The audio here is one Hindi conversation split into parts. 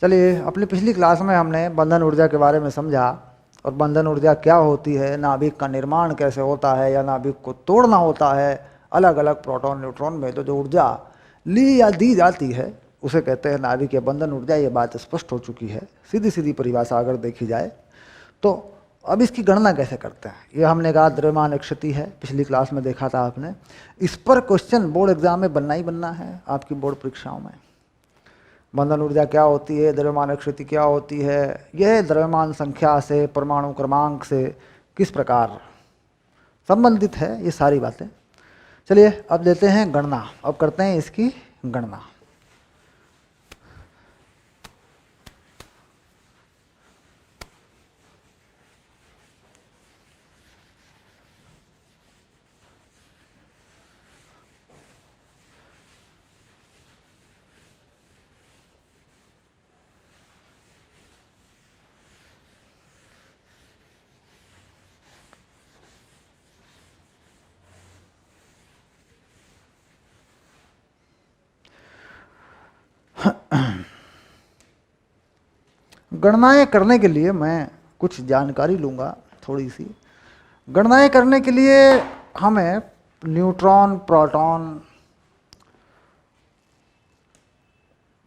चलिए, अपनी पिछली क्लास में हमने बंधन ऊर्जा के बारे में समझा और बंधन ऊर्जा क्या होती है, नाभिक का निर्माण कैसे होता है या नाभिक को तोड़ना होता है, अलग अलग प्रोटॉन न्यूट्रॉन में तो जो ऊर्जा ली या दी जाती है उसे कहते हैं नाभिक या बंधन ऊर्जा। ये बात स्पष्ट हो चुकी है। सीधी सीधी परिभाषा अगर देखी जाए तो अब इसकी गणना कैसे करते हैं, ये हमने कहा द्रव्यमान स्थिति है, पिछली क्लास में देखा था आपने। इस पर क्वेश्चन बोर्ड एग्जाम में बनना ही बनना है आपकी बोर्ड परीक्षाओं में। बंधन ऊर्जा क्या होती है, द्रव्यमान स्थिति क्या होती है, यह द्रव्यमान संख्या से, परमाणु क्रमांक से किस प्रकार संबंधित है, ये सारी बातें। चलिए अब लेते हैं गणना, अब करते हैं इसकी गणना। गणनाएं करने के लिए मैं कुछ जानकारी लूँगा थोड़ी सी। गणनाएं करने के लिए हमें न्यूट्रॉन प्रोटॉन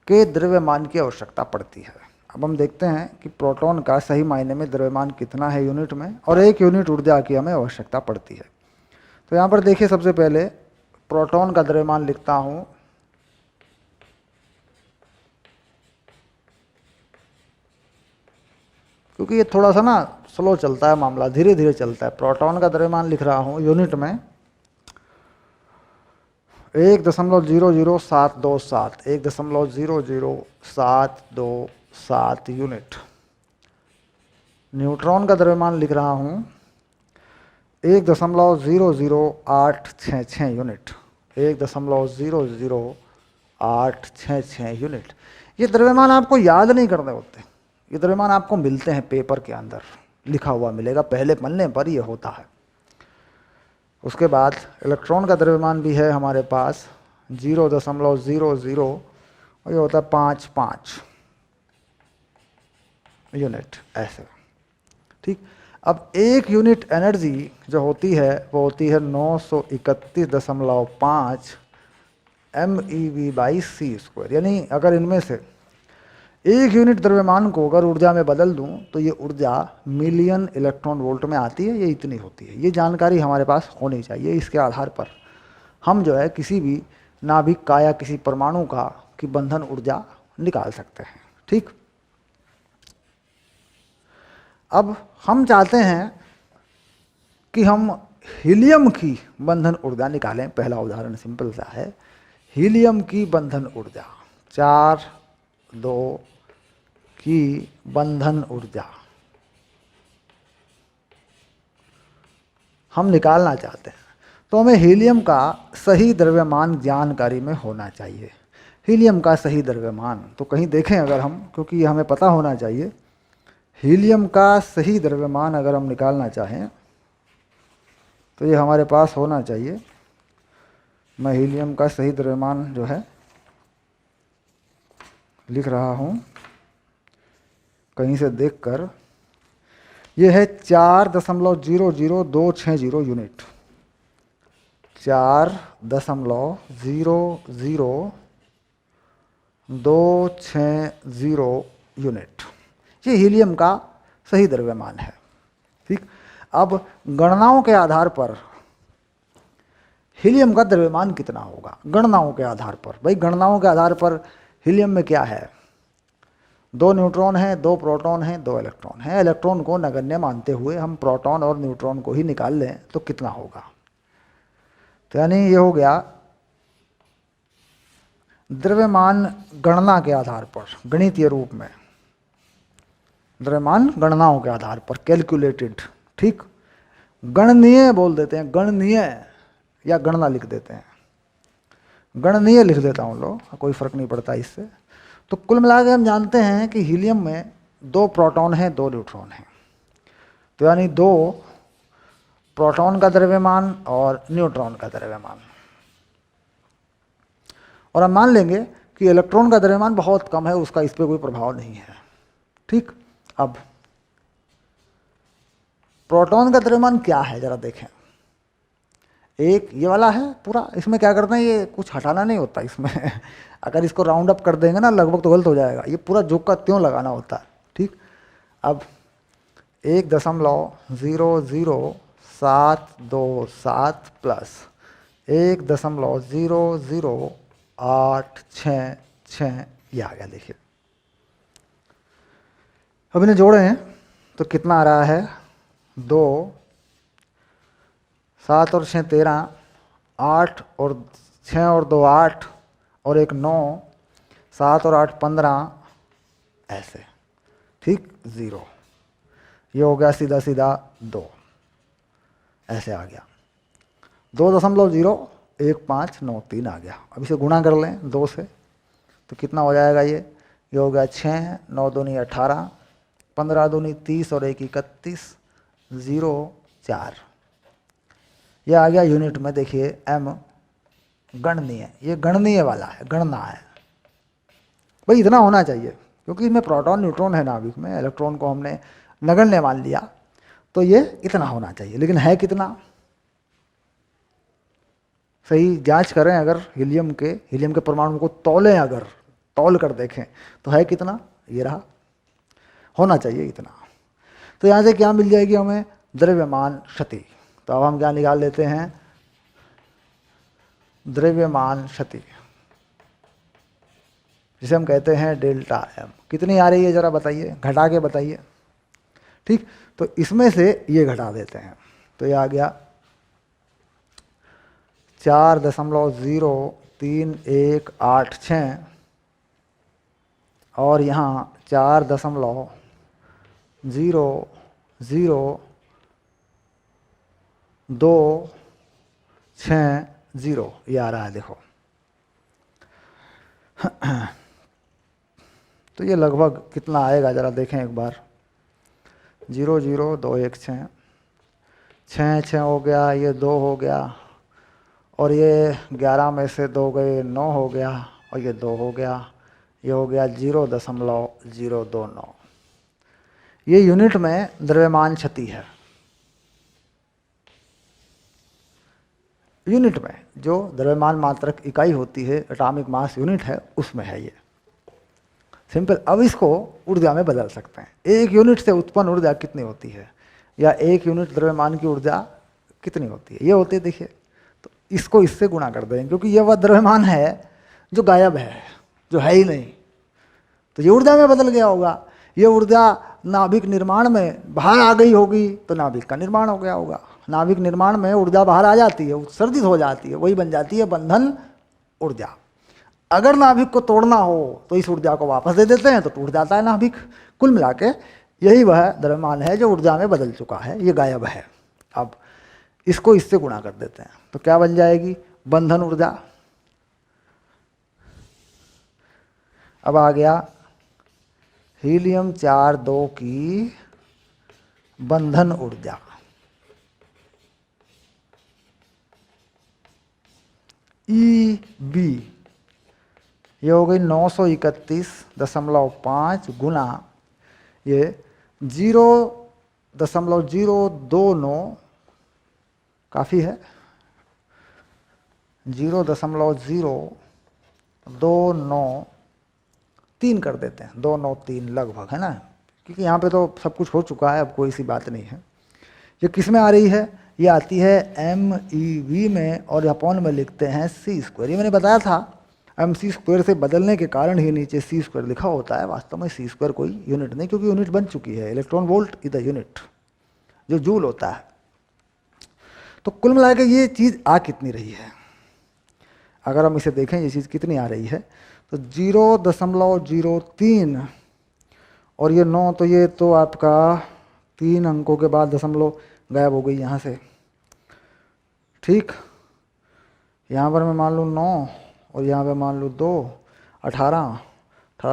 के द्रव्यमान की आवश्यकता पड़ती है। अब हम देखते हैं कि प्रोटॉन का सही मायने में द्रव्यमान कितना है यूनिट में, और 1 यूनिट ऊर्जा की हमें आवश्यकता पड़ती है। तो यहाँ पर देखिए, सबसे पहले प्रोटॉन का द्रव्यमान लिखता हूँ। क्योंकि ये थोड़ा सा ना स्लो चलता है मामला, धीरे धीरे चलता है। प्रोटॉन का द्रव्यमान लिख रहा हूँ यूनिट में 1.00727, 1.00727 यूनिट। न्यूट्रॉन का द्रव्यमान लिख रहा हूँ 1.00866 यूनिट, 1.00866 यूनिट। ये द्रव्यमान आपको याद नहीं करने होते, ये द्रव्यमान आपको मिलते हैं पेपर के अंदर, लिखा हुआ मिलेगा, पहले पन्ने पर ये होता है। उसके बाद इलेक्ट्रॉन का द्रव्यमान भी है हमारे पास 0.00 और ये होता है 55 यूनिट, ऐसे। ठीक, अब 1 यूनिट एनर्जी जो होती है वो होती है 931.5 MeV/c²। यानी अगर इनमें से 1 यूनिट द्रव्यमान को अगर ऊर्जा में बदल दूं तो ये ऊर्जा मिलियन इलेक्ट्रॉन वोल्ट में आती है, ये इतनी होती है। ये जानकारी हमारे पास होनी चाहिए। इसके आधार पर हम जो है किसी भी नाभिक का या किसी परमाणु का की बंधन ऊर्जा निकाल सकते हैं। ठीक, अब हम चाहते हैं कि हम हीलियम की बंधन ऊर्जा निकालें। पहला उदाहरण सिंपल सा है, हीलियम की बंधन ऊर्जा 4.2 की बंधन ऊर्जा हम निकालना चाहते हैं। तो हमें हीलियम का सही द्रव्यमान जानकारी में होना चाहिए। हीलियम का सही द्रव्यमान तो कहीं देखें अगर हम, क्योंकि ये हमें पता होना चाहिए। हीलियम का सही द्रव्यमान अगर हम निकालना चाहें तो ये हमारे पास होना चाहिए। मैं हीलियम का सही द्रव्यमान जो है लिख रहा हूँ कहीं से देखकर। ये है 4.00260 यूनिट, 4.00260 यूनिट। ये हीलियम का सही द्रव्यमान है। ठीक, अब गणनाओं के आधार पर हीलियम का द्रव्यमान कितना होगा, गणनाओं के आधार पर। भाई गणनाओं के आधार पर हीलियम में क्या है, 2 न्यूट्रॉन हैं, 2 प्रोटॉन हैं, 2 इलेक्ट्रॉन हैं। इलेक्ट्रॉन को नगण्य मानते हुए हम प्रोटॉन और न्यूट्रॉन को ही निकाल लें तो कितना होगा। तो यानी ये हो गया द्रव्यमान गणना के आधार पर, गणितीय रूप में द्रव्यमान गणनाओं के आधार पर कैलकुलेटेड। ठीक, गणनीय बोल देते हैं, गणनीय या गणना लिख देते हैं, गणनीय लिख देता हूँ लो, कोई फर्क नहीं पड़ता इससे। तो कुल मिला के हम जानते हैं कि हीलियम में 2 प्रोटॉन हैं, 2 न्यूट्रॉन हैं। तो यानी 2 प्रोटॉन का द्रव्यमान और न्यूट्रॉन का द्रव्यमान। और हम मान लेंगे कि इलेक्ट्रॉन का द्रव्यमान बहुत कम है, उसका इस पर कोई प्रभाव नहीं है। ठीक, अब प्रोटॉन का द्रव्यमान क्या है जरा देखें। एक ये वाला है पूरा, इसमें क्या करते हैं, ये कुछ हटाना नहीं होता इसमें अगर इसको राउंड अप कर देंगे ना लगभग तो गलत हो जाएगा, ये पूरा जो का त्यों लगाना होता है। ठीक, अब 1.00727 प्लस 1.00866 ये आ गया। देखिए अब इन्हें जोड़े हैं तो कितना आ रहा है, 2, 7 और 6 13, 8 और 6 और 2 8 और 1 9, 7 और 8 15 ऐसे। ठीक, 0 ये हो गया सीधा सीधा 2 ऐसे आ गया। 2.01593 आ गया। अब इसे गुणा कर लें 2 से तो कितना हो जाएगा, ये हो गया 6, 9 दूनी 18, 15 दूनी 30 और 1 31, 0 4। ये आ गया यूनिट में। देखिए m गणनीय, ये गणनीय वाला है, गणना है भाई, इतना होना चाहिए क्योंकि इसमें प्रोटॉन न्यूट्रॉन है नाभिक में, इलेक्ट्रॉन को हमने नगण्य मान लिया तो ये इतना होना चाहिए। लेकिन है कितना, सही जांच करें, अगर हीलियम के परमाणु को तौलें, अगर तौल कर देखें तो है कितना, ये रहा, होना चाहिए इतना। तो यहाँ से क्या मिल जाएगी हमें, द्रव्यमान क्षति। तो अब हम क्या निकाल लेते हैं, द्रव्यमान क्षति जिसे हम कहते हैं डेल्टा एम। कितनी आ रही है जरा बताइए, घटा के बताइए। ठीक, तो इसमें से ये घटा देते हैं तो ये आ गया 4.0386 और यहाँ 4.00260 ये आ रहा है। देखो तो ये लगभग कितना आएगा जरा देखें एक बार, 0.0216, 6 हो गया, ये 2 हो गया और ये 11 में से 2 गए, 9 हो गया और ये 2 हो गया, ये हो गया 0.029। ये यूनिट में द्रव्यमान क्षति है। यूनिट में जो द्रव्यमान मात्रक इकाई होती है, एटॉमिक मास यूनिट है, उसमें है ये सिंपल। अब इसको ऊर्जा में बदल सकते हैं। एक यूनिट से उत्पन्न ऊर्जा कितनी होती है, या एक यूनिट द्रव्यमान की ऊर्जा कितनी होती है, ये होती है। देखिए तो इसको इससे गुणा कर देंगे क्योंकि ये वह द्रव्यमान है जो गायब है, जो है ही नहीं, तो ये ऊर्जा में बदल गया होगा। ये ऊर्जा नाभिक निर्माण में बाहर आ गई होगी तो नाभिक का निर्माण हो गया होगा। नाभिक निर्माण में ऊर्जा बाहर आ जाती है, उत्सर्जित हो जाती है, वही बन जाती है बंधन ऊर्जा। अगर नाभिक को तोड़ना हो तो इस ऊर्जा को वापस दे देते हैं तो टूट जाता है नाभिक। कुल मिला के यही वह द्रव्यमान है जो ऊर्जा में बदल चुका है, ये गायब है। अब इसको इससे गुणा कर देते हैं तो क्या बन जाएगी, बंधन ऊर्जा। अब आ गया हीलियम 4 2 की बंधन ऊर्जा, EB ये हो गई 931.5 गुना ये 0.029, काफ़ी है, 0.029 कर देते हैं, 293 लगभग है ना, क्योंकि यहाँ पे तो सब कुछ हो चुका है, अब कोई सी बात नहीं है। ये किस में आ रही है, ये आती है MeV में और अपॉन में लिखते हैं c²। ये मैंने बताया था mc² से बदलने के कारण ही नीचे c² लिखा होता है। वास्तव में c² कोई यूनिट नहीं, क्योंकि यूनिट बन चुकी है, electron volt is the unit, जो जूल होता है। तो कुल मिला के ये चीज़ आ कितनी रही है, अगर हम इसे देखें ये चीज़ कितनी आ रही है तो 0.03 और ये 9, तो ये तो आपका 3 अंकों के बाद दशमलव गायब हो गई यहाँ से। ठीक, यहाँ पर मैं मान लूँ 9 और यहाँ पे मान लूँ 2, 18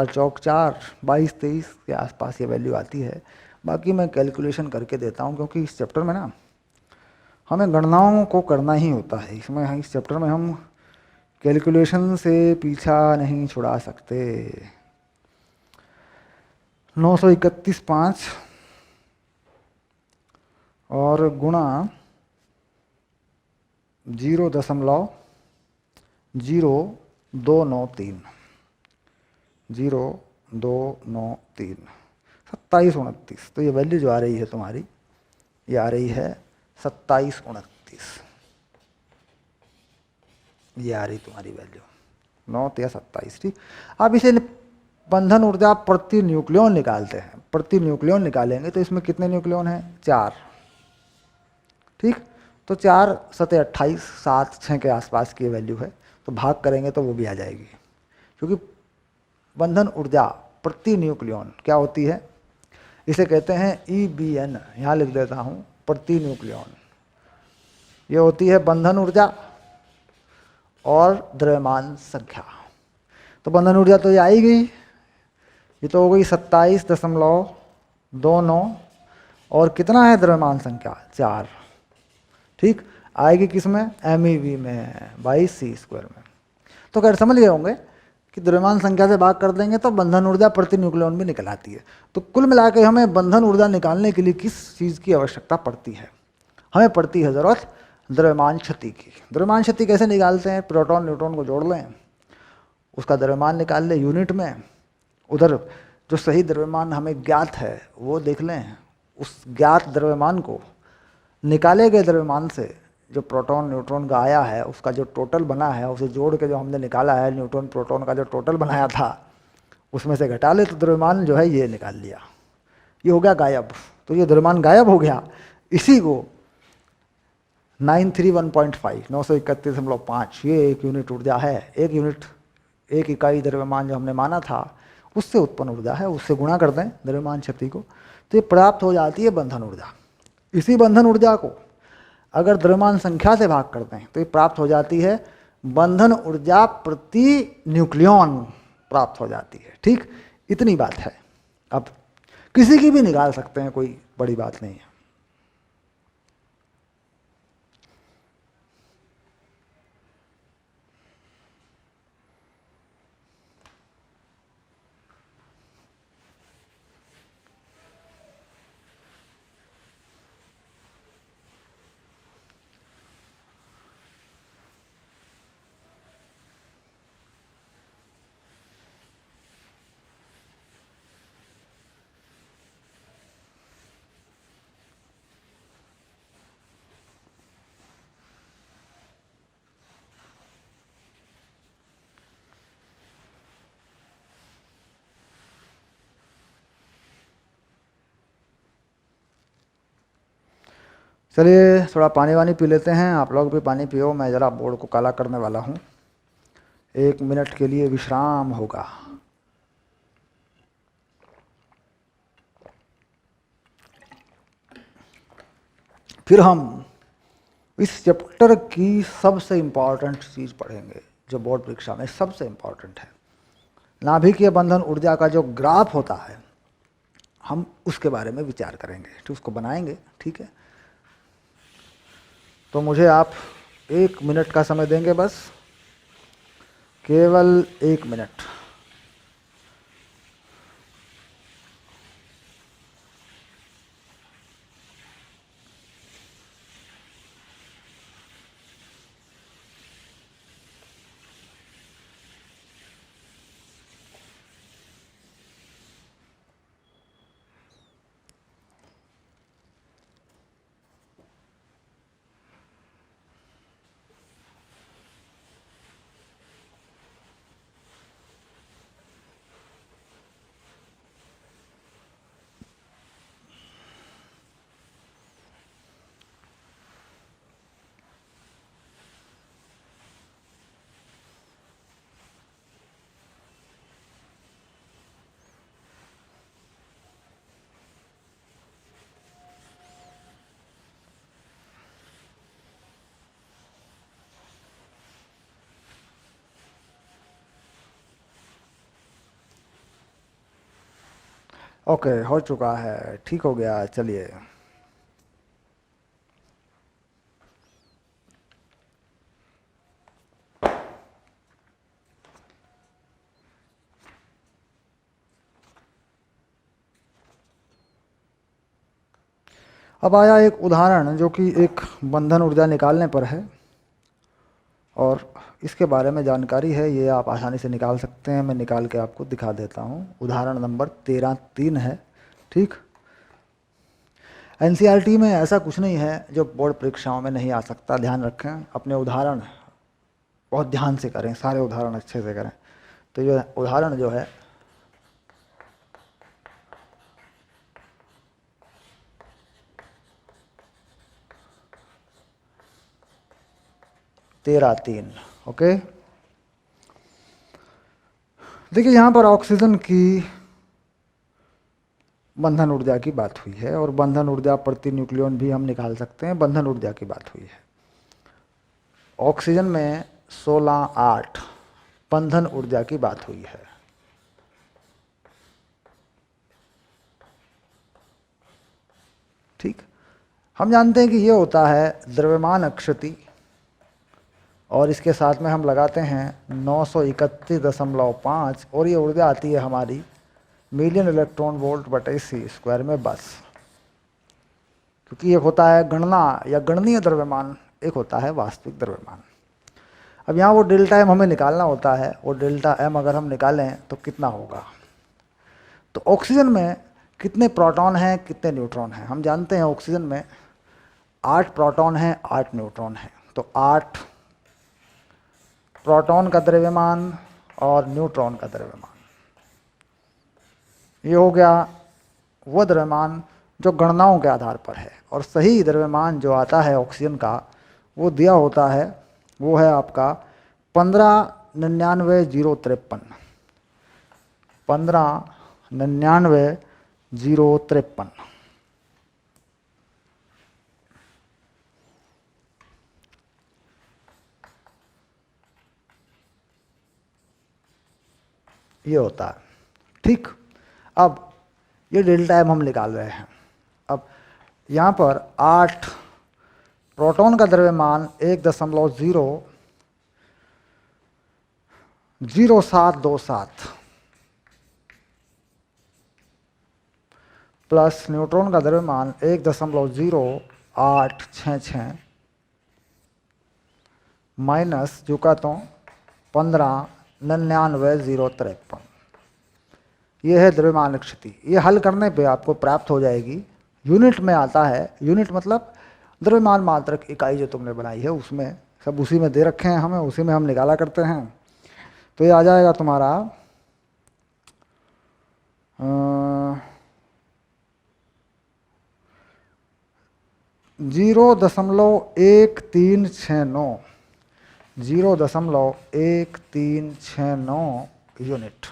चौक 4, 22 23 के आसपास ये वैल्यू आती है। बाकी मैं कैलकुलेशन करके देता हूँ, क्योंकि इस चैप्टर में ना हमें गणनाओं को करना ही होता है। इसमें इस चैप्टर में हम कैलकुलेशन से पीछा नहीं छुड़ा सकते। 931.5 और गुणा 0.0293 0.293 2729। तो ये वैल्यू जो आ रही है तुम्हारी, ये आ रही है 2729। ये आ रही तुम्हारी वैल्यू 9 या 27। ठीक, अब इसे बंधन ऊर्जा प्रति न्यूक्लियन निकालते हैं। प्रति न्यूक्लियन निकालेंगे तो इसमें कितने न्यूक्लियन हैं? 4। ठीक, तो 4 सते 28, 7 6 के आसपास की वैल्यू है, तो भाग करेंगे तो वो भी आ जाएगी। क्योंकि बंधन ऊर्जा प्रति न्यूक्लियन क्या होती है, इसे कहते हैं EBN। यहाँ लिख देता हूँ, प्रति न्यूक्लियन। ये होती है बंधन ऊर्जा और द्रव्यमान संख्या। तो बंधन ऊर्जा तो ये आई गई, ये तो हो गई 27.29, और कितना है द्रव्यमान संख्या? 4। ठीक, आएगी किस में? MEV में, 22c² में। तो खैर समझ गए होंगे कि द्रव्यमान संख्या से भाग कर देंगे तो बंधन ऊर्जा प्रति न्यूक्लियन भी निकल आती है। तो कुल मिलाकर हमें बंधन ऊर्जा निकालने के लिए किस चीज़ की आवश्यकता पड़ती है? हमें पड़ती है ज़रूरत द्रव्यमान क्षति की। द्रव्यमान क्षति कैसे निकालते हैं? प्रोटॉन न्यूट्रॉन को जोड़ लें, उसका द्रव्यमान निकाल लें यूनिट में, उधर जो सही द्रव्यमान हमें ज्ञात है वो देख लें, उस ज्ञात द्रव्यमान को निकाले गए द्रव्यमान से जो प्रोटॉन न्यूट्रॉन का आया है उसका जो टोटल बना है उसे जोड़ के जो हमने निकाला है, न्यूट्रॉन प्रोटॉन का जो टोटल बनाया था उसमें से घटा ले तो द्रव्यमान जो है ये निकाल लिया। ये हो गया गायब। तो ये द्रव्यमान गायब हो गया। इसी को 931.5 931.5 ये एक यूनिट ऊर्जा है। एक यूनिट, एक इकाई द्रव्यमान जो हमने माना था उससे उत्पन्न ऊर्जा है, उससे गुणा कर दें द्रव्यमान शक्ति को तो ये प्राप्त हो जाती है बंधन ऊर्जा। इसी बंधन ऊर्जा को अगर द्रव्यमान संख्या से भाग करते हैं तो ये प्राप्त हो जाती है बंधन ऊर्जा प्रति न्यूक्लियन प्राप्त हो जाती है। ठीक, इतनी बात है। अब किसी की भी निकाल सकते हैं, कोई बड़ी बात नहीं है। चलिए थोड़ा पानी वानी पी लेते हैं, आप लोग भी पानी पियो। मैं ज़रा बोर्ड को काला करने वाला हूँ। 1 मिनट के लिए विश्राम होगा। फिर हम इस चैप्टर की सबसे इम्पॉर्टेंट चीज़ पढ़ेंगे जो बोर्ड परीक्षा में सबसे इम्पॉर्टेंट है। नाभिकीय बंधन ऊर्जा का जो ग्राफ होता है हम उसके बारे में विचार करेंगे, तो उसको बनाएंगे। ठीक है, तो मुझे आप 1 मिनट का समय देंगे, बस केवल 1 मिनट। ओके, हो चुका है, ठीक हो गया। चलिए अब आया एक उदाहरण जो कि एक बंधन ऊर्जा निकालने पर है, और इसके बारे में जानकारी है, ये आप आसानी से निकाल सकते हैं। मैं निकाल के आपको दिखा देता हूँ। उदाहरण नंबर 13.3 है। ठीक, एनसीईआरटी में ऐसा कुछ नहीं है जो बोर्ड परीक्षाओं में नहीं आ सकता। ध्यान रखें, अपने उदाहरण बहुत ध्यान से करें, सारे उदाहरण अच्छे से करें। तो ये उदाहरण जो है तेरह तीन, ओके। देखिए यहाँ पर ऑक्सीजन की बंधन ऊर्जा की बात हुई है, और बंधन ऊर्जा प्रति न्यूक्लियन भी हम निकाल सकते हैं। बंधन ऊर्जा की बात हुई है। ऑक्सीजन में 16-8 बंधन ऊर्जा की बात हुई है। ठीक, हम जानते हैं कि ये होता है द्रव्यमान अक्षति, और इसके साथ में हम लगाते हैं 931.5, और ये ऊर्जा आती है हमारी मिलियन इलेक्ट्रॉन वोल्ट बटे सी स्क्वायर में, बस। क्योंकि एक होता है गणना या गणनीय द्रव्यमान, एक होता है वास्तविक द्रव्यमान। अब यहाँ वो डेल्टा एम हमें निकालना होता है, वो डेल्टा एम अगर हम निकालें तो कितना होगा। तो ऑक्सीजन में कितने प्रोटॉन हैं, कितने न्यूट्रॉन हैं, हम जानते हैं ऑक्सीजन में 8 प्रोटॉन हैं, 8 न्यूट्रॉन हैं। तो 8 प्रोटॉन का द्रव्यमान और न्यूट्रॉन का द्रव्यमान, ये हो गया वो द्रव्यमान जो गणनाओं के आधार पर है। और सही द्रव्यमान जो आता है ऑक्सीजन का, वो दिया होता है, वो है आपका 1599,053, 1599,053। ये होता है। ठीक, अब ये डेल्टा एम हम निकाल रहे हैं। अब यहाँ पर 8 प्रोटॉन का द्रव्यमान 1.0727 प्लस न्यूट्रॉन का द्रव्यमान 1.0866 माइनस जो कहता हूँ 1599,053। ये है द्रव्यमान क्षति। ये हल करने पे आपको प्राप्त हो जाएगी, यूनिट में आता है। यूनिट मतलब द्रव्यमान मात्रक इकाई जो तुमने बनाई है, उसमें सब उसी में दे रखे हैं हमें, उसी में हम निकाला करते हैं। तो ये आ जाएगा तुम्हारा 0.1369, 0.1369 यूनिट,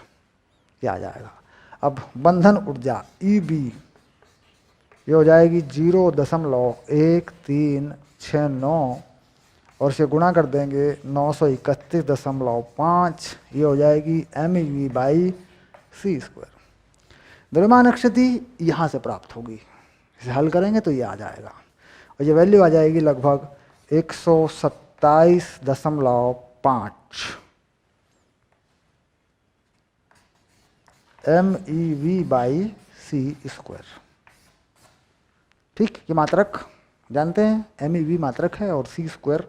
ये आ जाएगा। अब बंधन ऊर्जा EB ये हो जाएगी 0.1369, और से गुणा कर देंगे 931.5, ये हो जाएगी MEV/c²। द्रव्यमान क्षति यहाँ से प्राप्त होगी, इसे हल करेंगे तो ये आ जाएगा, और ये वैल्यू आ जाएगी लगभग 127.5 MEV/c²। ठीक, ये मात्रक जानते हैं, MEV मात्रक है और c²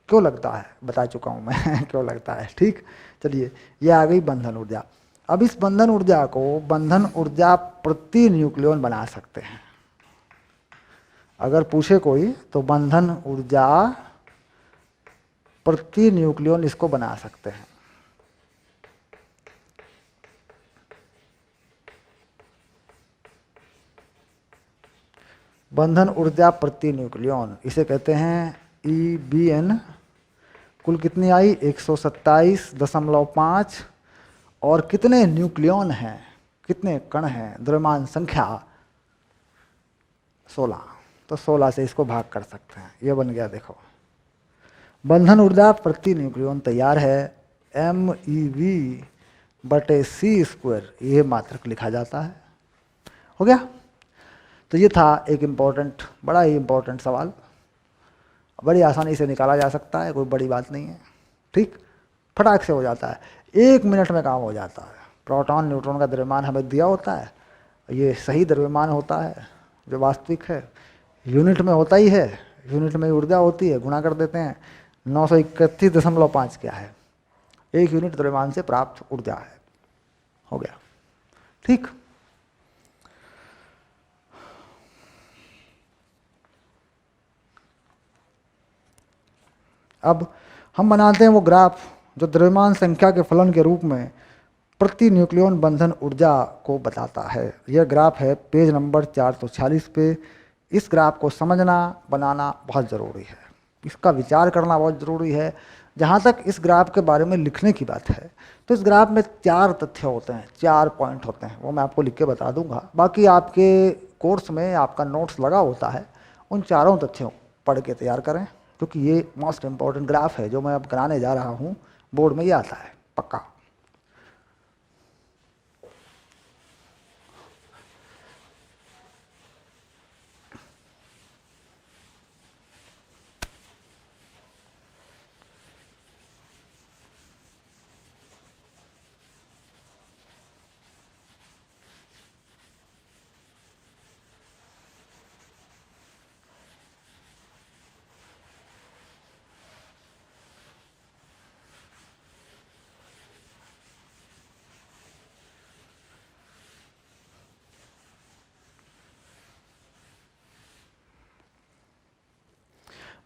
क्यों लगता है बता चुका हूँ मैं क्यों लगता है। ठीक, चलिए ये आ गई बंधन ऊर्जा। अब इस बंधन ऊर्जा को बंधन ऊर्जा प्रति न्यूक्लियन बना सकते हैं। अगर पूछे कोई तो बंधन ऊर्जा प्रति न्यूक्लियन इसको बना सकते हैं। बंधन ऊर्जा प्रति न्यूक्लियन इसे कहते हैं EBN। कुल कितनी आई 127.5, और कितने न्यूक्लियन हैं, कितने कण हैं, द्रव्यमान संख्या 16। तो 16 से इसको भाग कर सकते हैं, ये बन गया। देखो बंधन ऊर्जा प्रति न्यूक्लियन तैयार है, MEV/c², ये मात्रक लिखा जाता है। हो गया। तो ये था एक इम्पोर्टेंट, बड़ा ही इम्पोर्टेंट सवाल, बड़ी आसानी से निकाला जा सकता है, कोई बड़ी बात नहीं है। ठीक, फटाक से हो जाता है, 1 मिनट में काम हो जाता है। प्रोटॉन न्यूट्रॉन का द्रव्यमान हमें दिया होता है, ये सही द्रव्यमान होता है जो वास्तविक है, यूनिट में होता ही है, यूनिट में ऊर्जा होती है, गुणा कर देते हैं। 931.5 क्या है, 1 यूनिट द्रव्यमान से प्राप्त ऊर्जा है। हो गया, ठीक। अब हम बनाते हैं वो ग्राफ जो द्रव्यमान संख्या के फलन के रूप में प्रति न्यूक्लियन बंधन ऊर्जा को बताता है। यह ग्राफ है पेज नंबर 446 पे। इस ग्राफ को समझना बनाना बहुत ज़रूरी है, इसका विचार करना बहुत ज़रूरी है। जहाँ तक इस ग्राफ के बारे में लिखने की बात है तो इस ग्राफ में 4 तथ्य होते हैं, 4 पॉइंट होते हैं, वो मैं आपको लिख के बता दूंगा। बाकी आपके कोर्स में आपका नोट्स लगा होता है, उन चारों तथ्यों पढ़ के तैयार करें, क्योंकि ये मोस्ट इम्पॉर्टेंट ग्राफ है जो मैं अब कराने जा रहा हूँ। बोर्ड में ये आता है पक्का।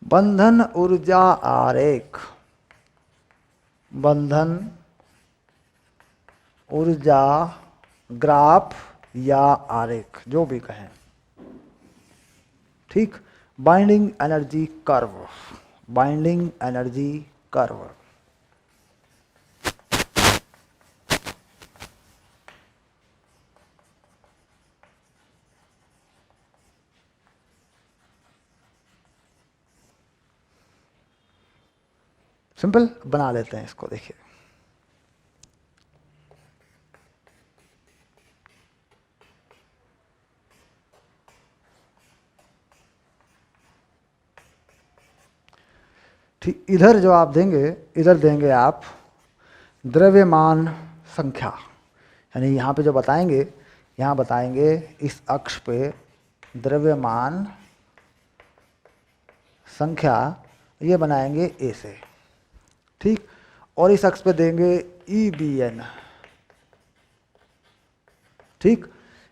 बंधन ऊर्जा आरेख, बंधन ऊर्जा ग्राफ या आरेख जो भी कहें, ठीक। Binding energy curve, binding energy curve. Simple बना लेते हैं इसको, देखिए। ठीक, इधर जो आप देंगे, इधर देंगे आप द्रव्यमान संख्या, यानी यहाँ पे जो बताएंगे, यहाँ बताएंगे इस अक्ष पे द्रव्यमान संख्या, ये बनाएंगे ए से, ठीक। और इस अक्ष पे देंगे EBN, ठीक,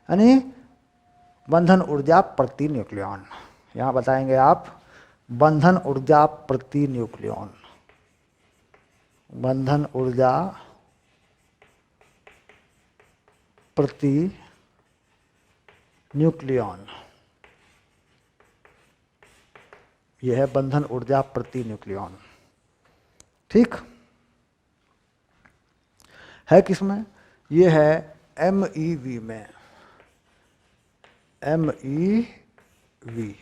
यानी बंधन ऊर्जा प्रति न्यूक्लियन। यहाँ बताएंगे आप बंधन ऊर्जा प्रति न्यूक्लियन, बंधन ऊर्जा प्रति न्यूक्लियन, यह है बंधन ऊर्जा प्रति न्यूक्लियन, ठीक है। किसमें? ये है MeV में, MeV,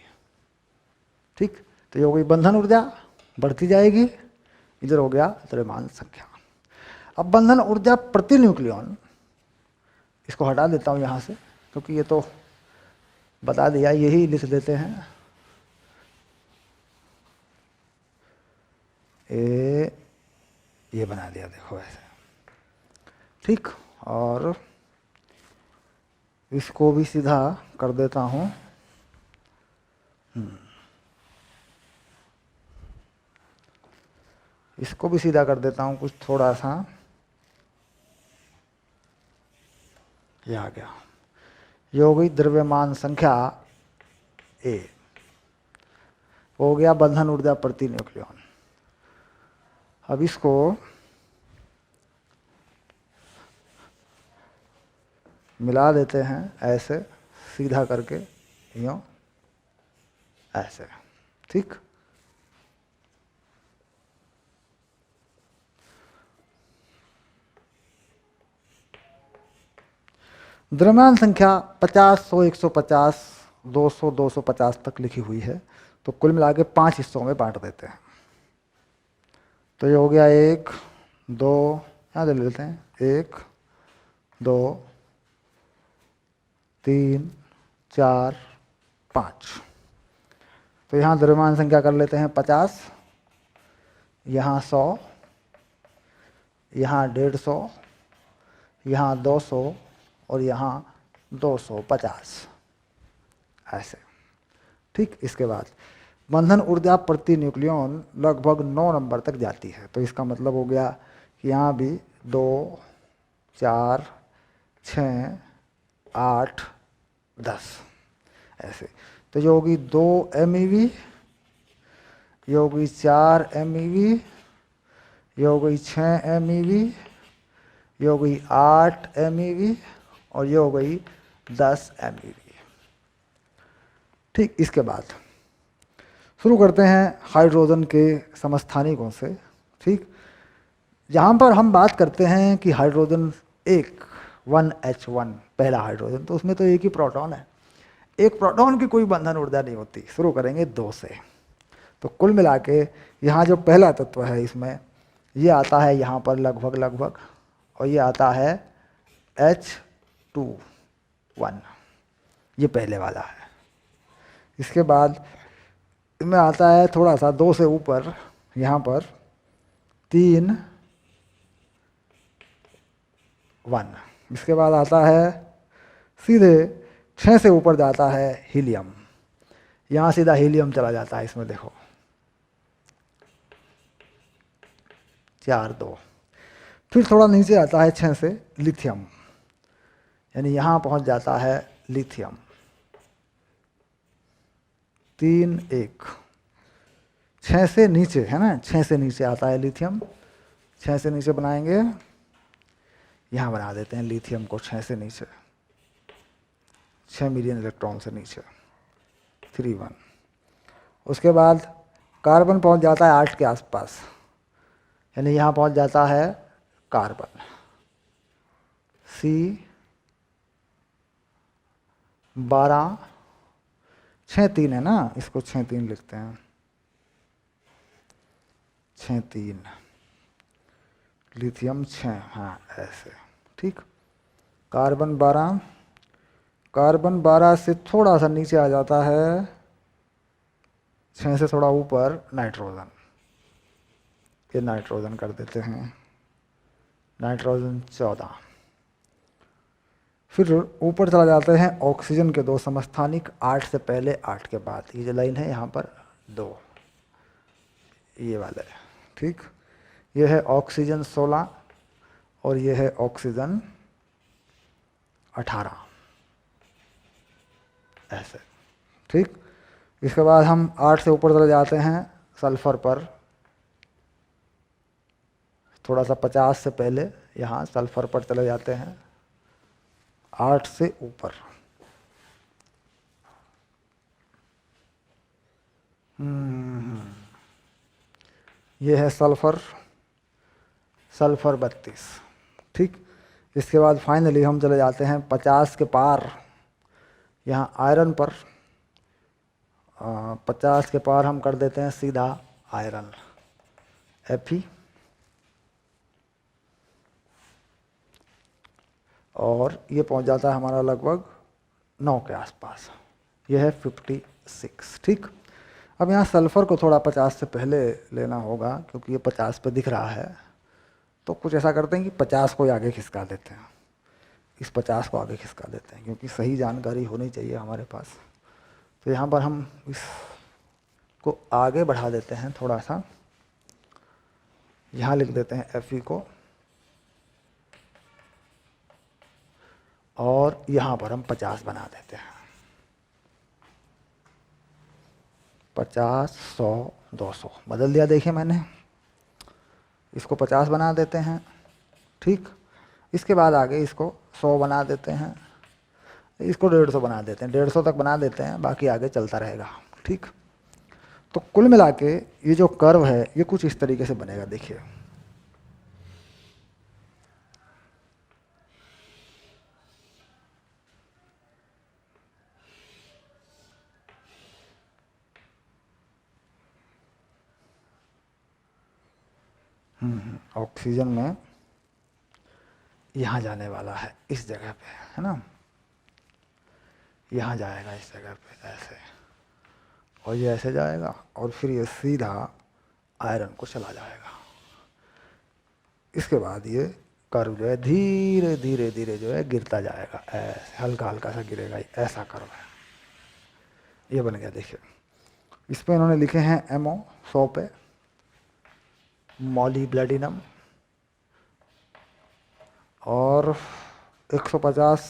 ठीक। तो ये हो गई बंधन ऊर्जा, बढ़ती जाएगी। इधर हो गया द्रव्यमान संख्या। अब बंधन ऊर्जा प्रति न्यूक्लियन, इसको हटा देता हूँ यहाँ से, क्योंकि ये तो बता दिया, यही लिख देते हैं। ये बना दिया, देखो ऐसे, ठीक। और इसको भी सीधा कर देता हूँ। इसको भी सीधा कर देता हूँ कुछ थोड़ा सा, ये आ गया। ये हो गई द्रव्यमान संख्या A, हो गया बंधन ऊर्जा प्रति न्यूक्लियन। अब इसको मिला देते हैं ऐसे, सीधा करके, यूँ ऐसे, ठीक। द्रव्यमान संख्या 50, 100, 150, 200, 250 तक लिखी हुई है, तो कुल मिला के 5 हिस्सों में बांट देते हैं। तो ये हो गया 1, 2, यहाँ ले लेते हैं, 1, 2, 3, 4, 5। तो यहाँ द्रव्यमान संख्या कर लेते हैं 50, यहाँ 100, यहाँ 150, यहाँ 200 और यहाँ 250, ऐसे, ठीक, इसके बाद बंधन ऊर्जा प्रति न्यूक्लियन लगभग 9 नंबर तक जाती है। तो इसका मतलब हो गया कि यहाँ भी 2, 4, 6, 8, 10 ऐसे। तो ये होगी 2 MeV, ये होगी 4 MeV, ये हो गई 6 MeV, ये हो गई 8 MeV और ये हो गई 10 MeV। ठीक, इसके बाद शुरू करते हैं हाइड्रोजन के समस्थानिकों से। ठीक, यहाँ पर हम बात करते हैं कि हाइड्रोजन एक 1H1 पहला हाइड्रोजन, तो उसमें तो एक ही प्रोटॉन है, एक प्रोटॉन की कोई बंधन ऊर्जा नहीं होती। शुरू करेंगे 2 से। तो कुल मिला के यहाँ जो पहला तत्व है इसमें ये आता है यहाँ पर लगभग लगभग, और ये आता है H2 ये पहले वाला है। इसके बाद इसमें आता है थोड़ा सा 2 से ऊपर, यहाँ पर 3 1। इसके बाद आता है सीधे 6 से ऊपर जाता है हीलियम, यहाँ सीधा हीलियम चला जाता है इसमें, देखो 4 2। फिर थोड़ा नीचे आता है 6 से लिथियम, यानी यहाँ पहुँच जाता है लिथियम 3 1। 6 से नीचे है ना, 6 से नीचे आता है लिथियम, 6 से नीचे बनाएंगे, यहाँ बना देते हैं लिथियम को 6 से नीचे, 6 मिलियन इलेक्ट्रॉन से नीचे 3 1। उसके बाद कार्बन पहुँच जाता है 8 के आसपास, यानी यहाँ पहुँच जाता है कार्बन C12, 6 3 है ना, इसको 6 3 लिखते हैं, 6 3 लिथियम 6, हाँ ऐसे। ठीक, कार्बन 12, कार्बन 12 से थोड़ा सा नीचे आ जाता है, 6 से थोड़ा ऊपर नाइट्रोजन, ये नाइट्रोजन कर देते हैं, नाइट्रोजन 14। फिर ऊपर चला जाते हैं ऑक्सीजन के 2 समस्थानिक, 8 से पहले 8 के बाद, ये जो लाइन है यहाँ पर 2 ये वाले। ठीक, ये है ऑक्सीजन 16 और ये है ऑक्सीजन 18 ऐसे। ठीक, इसके बाद हम 8 से ऊपर चले जाते हैं सल्फर पर, थोड़ा सा 50 से पहले यहाँ सल्फर पर चले जाते हैं, 8 से ऊपर। ये है सल्फर, सल्फर 32। ठीक, इसके बाद फाइनली हम चले जाते हैं 50 के पार, यहाँ आयरन पर, 50 के पार हम कर देते हैं सीधा आयरन Fe, और ये पहुंच जाता है हमारा लगभग 9 के आसपास, ये है 56। ठीक, अब यहाँ सल्फ़र को थोड़ा 50 से पहले लेना होगा क्योंकि ये 50 पे दिख रहा है, तो कुछ ऐसा करते हैं कि 50 को आगे खिसका देते हैं, इस 50 को आगे खिसका देते हैं क्योंकि सही जानकारी होनी चाहिए हमारे पास। तो यहाँ पर हम इसको आगे बढ़ा देते हैं थोड़ा सा, यहाँ लिख देते हैं Fe को, और यहाँ पर हम 50 बना देते हैं, 50 100 200 बदल दिया, देखिए मैंने, इसको 50 बना देते हैं। ठीक, इसके बाद आगे इसको 100 बना देते हैं, इसको 150 बना देते हैं, 150 तक बना देते हैं, बाकी आगे चलता रहेगा। ठीक, तो कुल मिला के ये जो कर्व है ये कुछ इस तरीके से बनेगा, देखिए ऑक्सीजन में यहाँ जाने वाला है इस जगह पे, है ना, यहाँ जाएगा इस जगह पे ऐसे, और ये ऐसे जाएगा और फिर ये सीधा आयरन को चला जाएगा। इसके बाद ये कर्व जो है धीरे धीरे धीरे जो है गिरता जाएगा, ऐसे हल्का हल्का सा गिरेगा, ऐसा कर्व है। ये बन गया। देखिए इस पे इन्होंने लिखे हैं MO 100 पे मॉलिब्लेडिनम और 150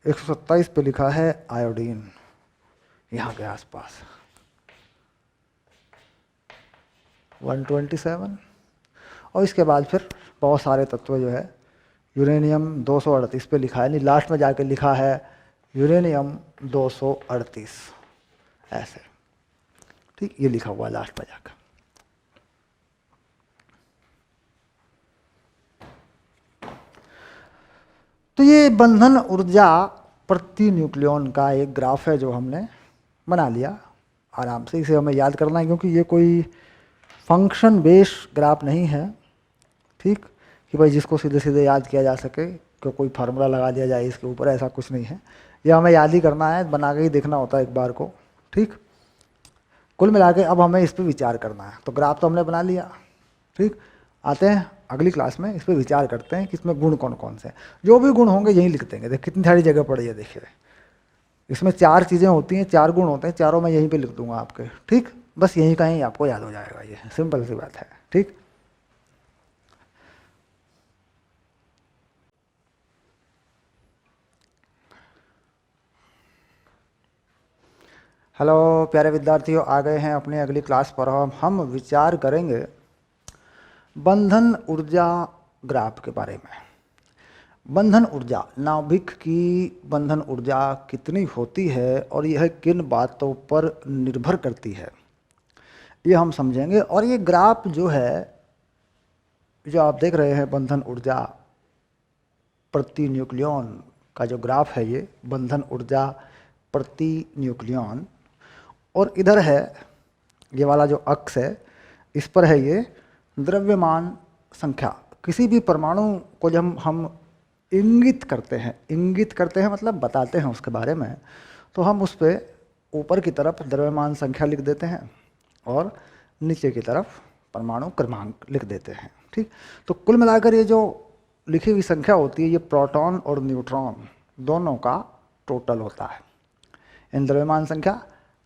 127 पे लिखा है आयोडीन, यहाँ के आसपास 127। और इसके बाद फिर बहुत सारे तत्व जो है, यूरेनियम 238 पे लिखा है, नहीं लास्ट में जाके लिखा है यूरेनियम 238 ऐसे, ठीक, ये लिखा हुआ है लास्ट में जाकर। तो ये बंधन ऊर्जा प्रति न्यूक्लियॉन का एक ग्राफ है जो हमने बना लिया आराम से। इसे हमें याद करना है क्योंकि ये कोई फंक्शन बेस्ड ग्राफ नहीं है, ठीक, कि भाई जिसको सीधे सीधे याद किया जा सके, कि कोई फार्मूला लगा दिया जाए इसके ऊपर, ऐसा कुछ नहीं है। ये हमें याद ही करना है, बना के ही देखना होता है एक बार को, ठीक। कुल मिला के अब हमें इस पर विचार करना है। तो ग्राफ तो हमने बना लिया, ठीक। आते हैं अगली क्लास में, इस पर विचार करते हैं कि इसमें गुण कौन कौन से हैं। जो भी गुण होंगे यहीं लिख देंगे। देख कितनी सारी जगह पड़ी है, देखिए इसमें 4 चीज़ें होती हैं, 4 गुण होते हैं, चारों मैं यहीं पे लिख दूंगा आपके, ठीक। बस यहीं कहीं आपको याद हो जाएगा, ये सिंपल सी बात है, ठीक। हेलो प्यारे विद्यार्थियों, आ गए हैं अपनी अगली क्लास पर। हम विचार करेंगे बंधन ऊर्जा ग्राफ के बारे में। बंधन ऊर्जा, नाभिक की बंधन ऊर्जा कितनी होती है और यह किन बातों पर निर्भर करती है, ये हम समझेंगे। और ये ग्राफ जो है, जो आप देख रहे हैं बंधन ऊर्जा प्रति न्यूक्लियॉन का जो ग्राफ है, ये बंधन ऊर्जा प्रति न्यूक्लियॉन, और इधर है ये वाला जो अक्ष है, इस पर है ये द्रव्यमान संख्या। किसी भी परमाणु को जब हम इंगित करते हैं मतलब बताते हैं उसके बारे में, तो हम उस पर ऊपर की तरफ द्रव्यमान संख्या लिख देते हैं और नीचे की तरफ परमाणु क्रमांक लिख देते हैं, ठीक। तो कुल मिलाकर ये जो लिखी हुई संख्या होती है, ये प्रोटॉन और न्यूट्रॉन दोनों का टोटल होता है। इन द्रव्यमान संख्या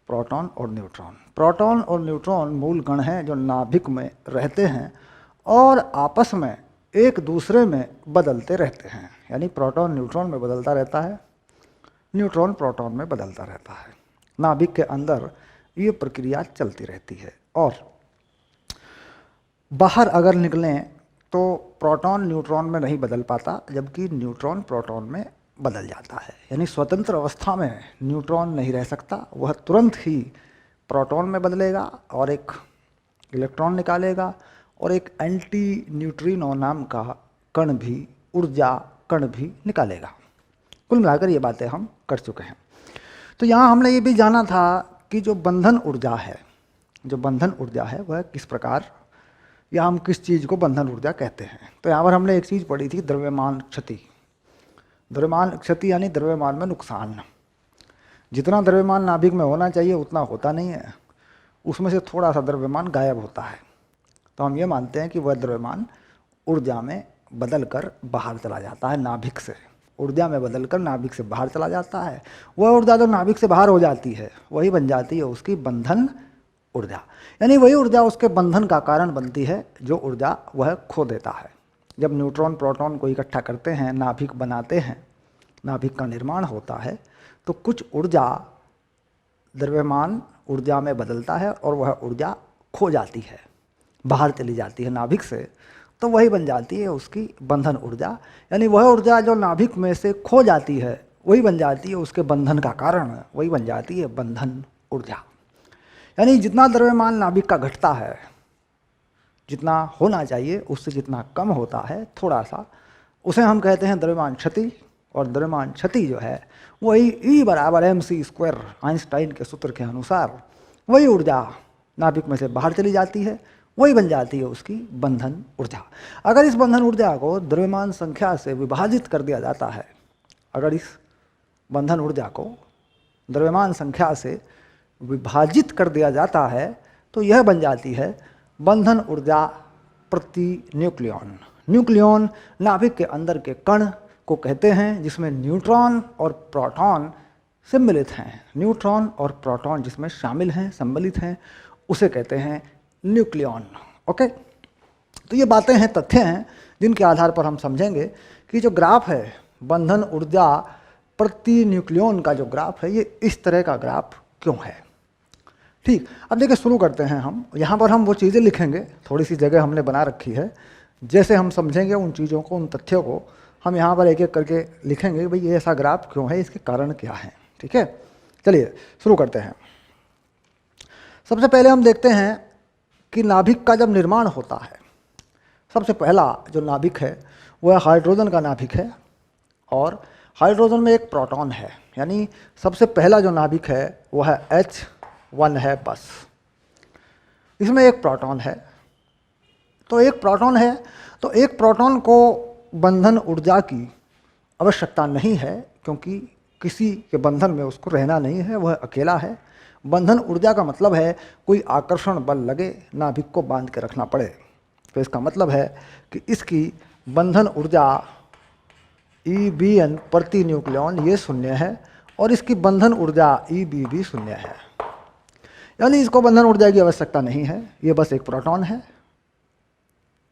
प्रोटॉन और न्यूट्रॉन। प्रोटॉन और न्यूट्रॉन मूल कण हैं जो नाभिक में रहते हैं और आपस में एक दूसरे में बदलते रहते हैं। यानी प्रोटॉन न्यूट्रॉन में बदलता रहता है, न्यूट्रॉन प्रोटॉन में बदलता रहता है। नाभिक के अंदर ये प्रक्रिया चलती रहती है। और बाहर अगर निकलें तो प्रोटॉन न्यूट्रॉन में नहीं बदल पाता, जबकि न्यूट्रॉन प्रोटॉन में बदल जाता है। यानी स्वतंत्र अवस्था में न्यूट्रॉन नहीं रह सकता, वह तुरंत ही प्रोटॉन में बदलेगा और एक इलेक्ट्रॉन निकालेगा और एक एंटी न्यूट्रिनो नाम का कण भी, ऊर्जा कण भी निकालेगा। कुल मिलाकर ये बातें हम कर चुके हैं। तो यहाँ हमने ये भी जाना था कि जो बंधन ऊर्जा है वह किस प्रकार, या हम किस चीज़ को बंधन ऊर्जा कहते हैं। तो यहाँ पर हमने एक चीज़ पढ़ी थी, द्रव्यमान क्षति। द्रव्यमान क्षति यानी द्रव्यमान में नुकसान। जितना द्रव्यमान नाभिक में होना चाहिए उतना होता नहीं है, उसमें से थोड़ा सा द्रव्यमान गायब होता है। तो हम ये मानते हैं कि वह द्रव्यमान ऊर्जा में बदल कर बाहर चला जाता है नाभिक से, ऊर्जा में बदल कर नाभिक से बाहर चला जाता है। वह ऊर्जा जो नाभिक से बाहर हो जाती है वही बन जाती है उसकी बंधन ऊर्जा। यानी वही ऊर्जा उसके बंधन का कारण बनती है जो ऊर्जा वह खो देता है। जब न्यूट्रॉन प्रोटॉन को इकट्ठा करते हैं, नाभिक बनाते हैं, नाभिक का निर्माण होता है, तो कुछ ऊर्जा द्रव्यमान ऊर्जा में बदलता है और वह ऊर्जा खो जाती है, बाहर चली जाती है नाभिक से, तो वही बन जाती है उसकी बंधन ऊर्जा। यानी वह ऊर्जा जो नाभिक में से खो जाती है वही बन जाती है उसके बंधन का कारण, वही बन जाती है बंधन ऊर्जा। यानी जितना द्रव्यमान नाभिक का घटता है, जितना होना चाहिए उससे जितना कम होता है थोड़ा सा, उसे हम कहते हैं द्रव्यमान क्षति। और द्रव्यमान क्षति जो है वही E बराबर mc², आइंस्टाइन के सूत्र के अनुसार वही ऊर्जा नाभिक में से बाहर चली जाती है, वही बन जाती है उसकी बंधन ऊर्जा। अगर इस बंधन ऊर्जा को द्रव्यमान संख्या से विभाजित कर दिया जाता है, अगर इस बंधन ऊर्जा को द्रव्यमान संख्या से विभाजित कर दिया जाता है तो यह बन जाती है बंधन ऊर्जा प्रति न्यूक्लियॉन। न्यूक्लियॉन नाभिक के अंदर के कण को कहते हैं जिसमें न्यूट्रॉन और प्रोटॉन सम्मिलित हैं, न्यूट्रॉन और प्रोटॉन जिसमें शामिल हैं, सम्मिलित हैं, उसे कहते हैं न्यूक्लियॉन। ओके, तो ये बातें हैं, तथ्य हैं, जिनके आधार पर हम समझेंगे कि जो ग्राफ है बंधन ऊर्जा प्रति न्यूक्लियॉन का जो ग्राफ है, ये इस तरह का ग्राफ क्यों है। ठीक, अब देखिए शुरू करते हैं हम। यहाँ पर हम वो चीज़ें लिखेंगे, थोड़ी सी जगह हमने बना रखी है, जैसे हम समझेंगे उन चीज़ों को, उन तथ्यों को हम यहाँ पर एक एक करके लिखेंगे, भाई ये ऐसा ग्राफ क्यों है, इसके कारण क्या है। ठीक है, चलिए शुरू करते हैं। सबसे पहले हम देखते हैं कि नाभिक का जब निर्माण होता है, सबसे पहला जो नाभिक है वह हाइड्रोजन का नाभिक है, और हाइड्रोजन में एक प्रोटॉन है, यानी सबसे पहला जो नाभिक है वह H1 है बस। इसमें एक प्रोटॉन है, तो एक प्रोटॉन है, तो एक प्रोटॉन को बंधन ऊर्जा की आवश्यकता नहीं है, क्योंकि किसी के बंधन में उसको रहना नहीं है, वह अकेला है। बंधन ऊर्जा का मतलब है कोई आकर्षण बल लगे, नाभिक को बांध के रखना पड़े। तो इसका मतलब है कि इसकी बंधन ऊर्जा EBN प्रति न्यूक्लियॉन ये 0 है, और इसकी बंधन ऊर्जा EB भी 0 है, यानी इसको बंधन ऊर्जा की आवश्यकता नहीं है, ये बस एक प्रोटॉन है,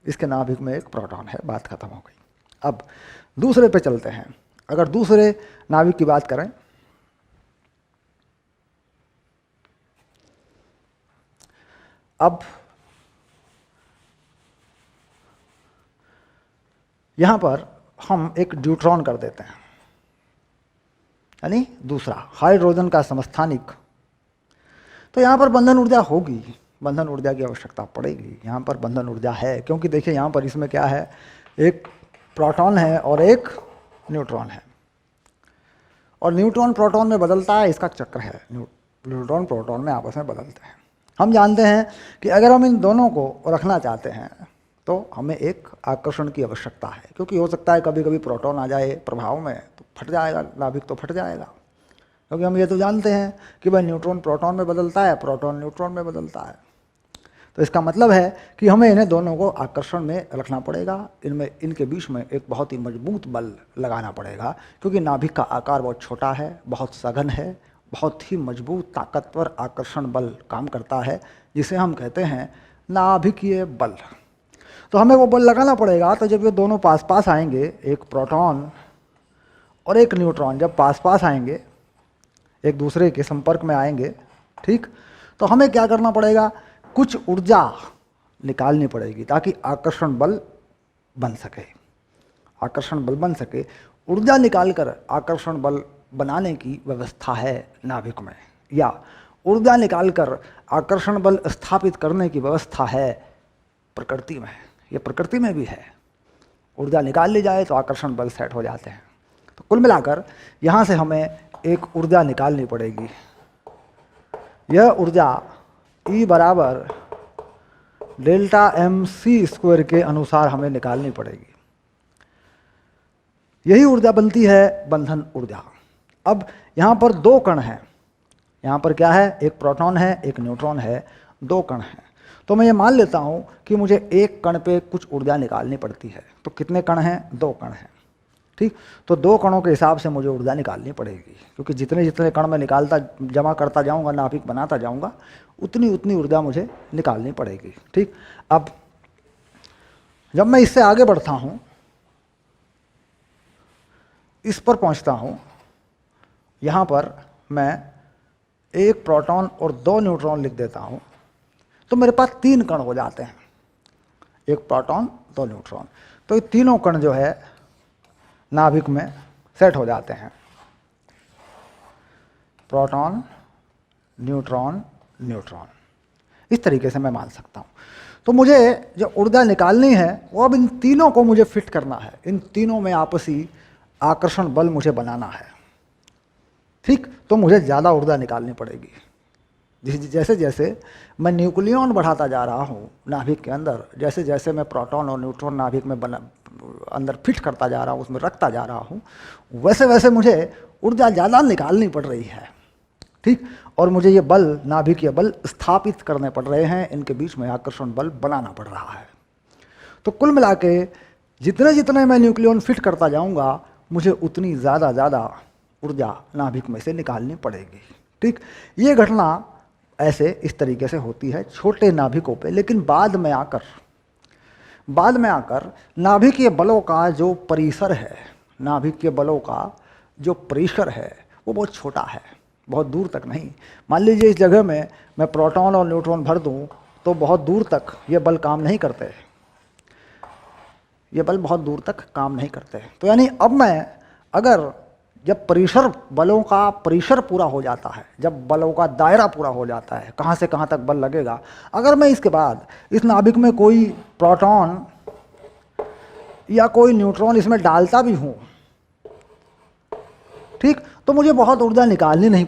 इसके नाभिक में एक प्रोटॉन है, बात खत्म हो गई। अब दूसरे पे चलते हैं। अगर दूसरे नाभिक की बात करें, अब यहाँ पर हम एक ड्यूट्रॉन कर देते हैं, यानी दूसरा हाइड्रोजन का समस्थानिक। तो यहाँ पर बंधन ऊर्जा होगी, बंधन ऊर्जा की आवश्यकता पड़ेगी। यहाँ पर बंधन ऊर्जा है, क्योंकि देखिए यहाँ पर इसमें क्या है, एक प्रोटॉन है और एक न्यूट्रॉन है, और न्यूट्रॉन प्रोटॉन में बदलता है, इसका चक्र है, न्यूट्रॉन प्रोटॉन में आपस में बदलते हैं। हम जानते हैं कि अगर हम इन दोनों को रखना चाहते हैं तो हमें एक आकर्षण की आवश्यकता है, क्योंकि हो सकता है कभी कभी प्रोटॉन आ जाए प्रभाव में तो फट जाएगा, नाभिक तो फट जाएगा। क्योंकि हम ये तो जानते हैं कि भाई न्यूट्रॉन प्रोटॉन में बदलता है, प्रोटॉन न्यूट्रॉन में बदलता है। तो इसका मतलब है कि हमें इन्हें दोनों को आकर्षण में रखना पड़ेगा, इनके बीच में एक बहुत ही मजबूत बल लगाना पड़ेगा, क्योंकि नाभिक का आकार बहुत छोटा है, बहुत सघन है, बहुत ही मजबूत ताकतवर आकर्षण बल काम करता है, जिसे हम कहते हैं नाभिकीय बल। तो हमें वो बल लगाना पड़ेगा। तो जब ये दोनों पास पास आएंगे, एक प्रोटॉन और एक न्यूट्रॉन जब पास पास आएंगे, एक दूसरे के संपर्क में आएंगे, ठीक, तो हमें क्या करना पड़ेगा, कुछ ऊर्जा निकालनी पड़ेगी ताकि आकर्षण बल बन सके, आकर्षण बल बन सके। ऊर्जा निकालकर आकर्षण बल बनाने की व्यवस्था है नाभिक में, या ऊर्जा निकालकर आकर्षण बल स्थापित करने की व्यवस्था है प्रकृति में। ये प्रकृति में भी है, ऊर्जा निकाल ली जाए तो आकर्षण बल सेट हो जाते हैं। तो कुल मिलाकर यहाँ से हमें एक ऊर्जा निकालनी पड़ेगी। यह ऊर्जा E बराबर डेल्टा mc² के अनुसार हमें निकालनी पड़ेगी। यही ऊर्जा बनती है बंधन ऊर्जा। अब यहाँ पर दो कण हैं, यहाँ पर क्या है, एक प्रोटॉन है, एक न्यूट्रॉन है, दो कण हैं। तो मैं ये मान लेता हूँ कि मुझे एक कण पे कुछ ऊर्जा निकालनी पड़ती है। तो कितने कण हैं, दो कण हैं, ठीक। तो दो कणों के हिसाब से मुझे ऊर्जा निकालनी पड़ेगी, क्योंकि जितने जितने कण मैं निकालता जमा करता जाऊँगा, नाभिक बनाता जाऊँगा, उतनी उतनी ऊर्जा मुझे निकालनी पड़ेगी, ठीक। अब जब मैं इससे आगे बढ़ता हूँ, इस पर पहुँचता हूँ, यहाँ पर मैं एक प्रोटॉन और दो न्यूट्रॉन लिख देता हूँ, तो मेरे पास तीन कण हो जाते हैं, एक प्रोटॉन दो न्यूट्रॉन। तो ये तीनों कण जो है नाभिक में सेट हो जाते हैं, प्रोटॉन न्यूट्रॉन न्यूट्रॉन। इस तरीके से मैं मान सकता हूँ। तो मुझे जो ऊर्जा निकालनी है वो अब इन तीनों को मुझे फिट करना है, इन तीनों में आपसी आकर्षण बल मुझे बनाना है, ठीक। तो मुझे ज़्यादा ऊर्जा निकालनी पड़ेगी। जैसे जैसे मैं न्यूक्लियॉन बढ़ाता जा रहा हूँ नाभिक के अंदर, जैसे जैसे मैं प्रोटॉन और न्यूट्रॉन नाभिक में अंदर फिट करता जा रहा हूँ, उसमें रखता जा रहा हूँ, वैसे वैसे मुझे ऊर्जा ज़्यादा निकालनी पड़ रही है, ठीक। और मुझे ये बल, नाभिकीय बल स्थापित करने पड़ रहे हैं, इनके बीच में आकर्षण बल बनाना पड़ रहा है। तो कुल मिला के जितने जितने मैं न्यूक्लियॉन फिट करता जाऊँगा, मुझे उतनी ज़्यादा ऊर्जा नाभिक में से निकालनी पड़ेगी। ठीक, ये घटना ऐसे इस तरीके से होती है छोटे नाभिकों पे, लेकिन बाद में आकर नाभिकीय बलों का जो परिसर है, नाभिकीय बलों का जो परिसर है वो बहुत छोटा है, बहुत दूर तक नहीं। मान लीजिए इस जगह में मैं प्रोटॉन और न्यूट्रॉन भर दूं तो बहुत दूर तक ये बल काम नहीं करते, ये बल बहुत दूर तक काम नहीं करते। तो यानी अब मैं अगर जब परिसर बलों का परिसर पूरा हो जाता है, जब बलों का दायरा पूरा हो जाता है, कहाँ से कहाँ तक बल लगेगा, अगर मैं इसके बाद इस नाभिक में कोई प्रोटॉन या कोई न्यूट्रॉन इसमें डालता भी हूँ, ठीक, तो मुझे बहुत ऊर्जा निकालनी नहीं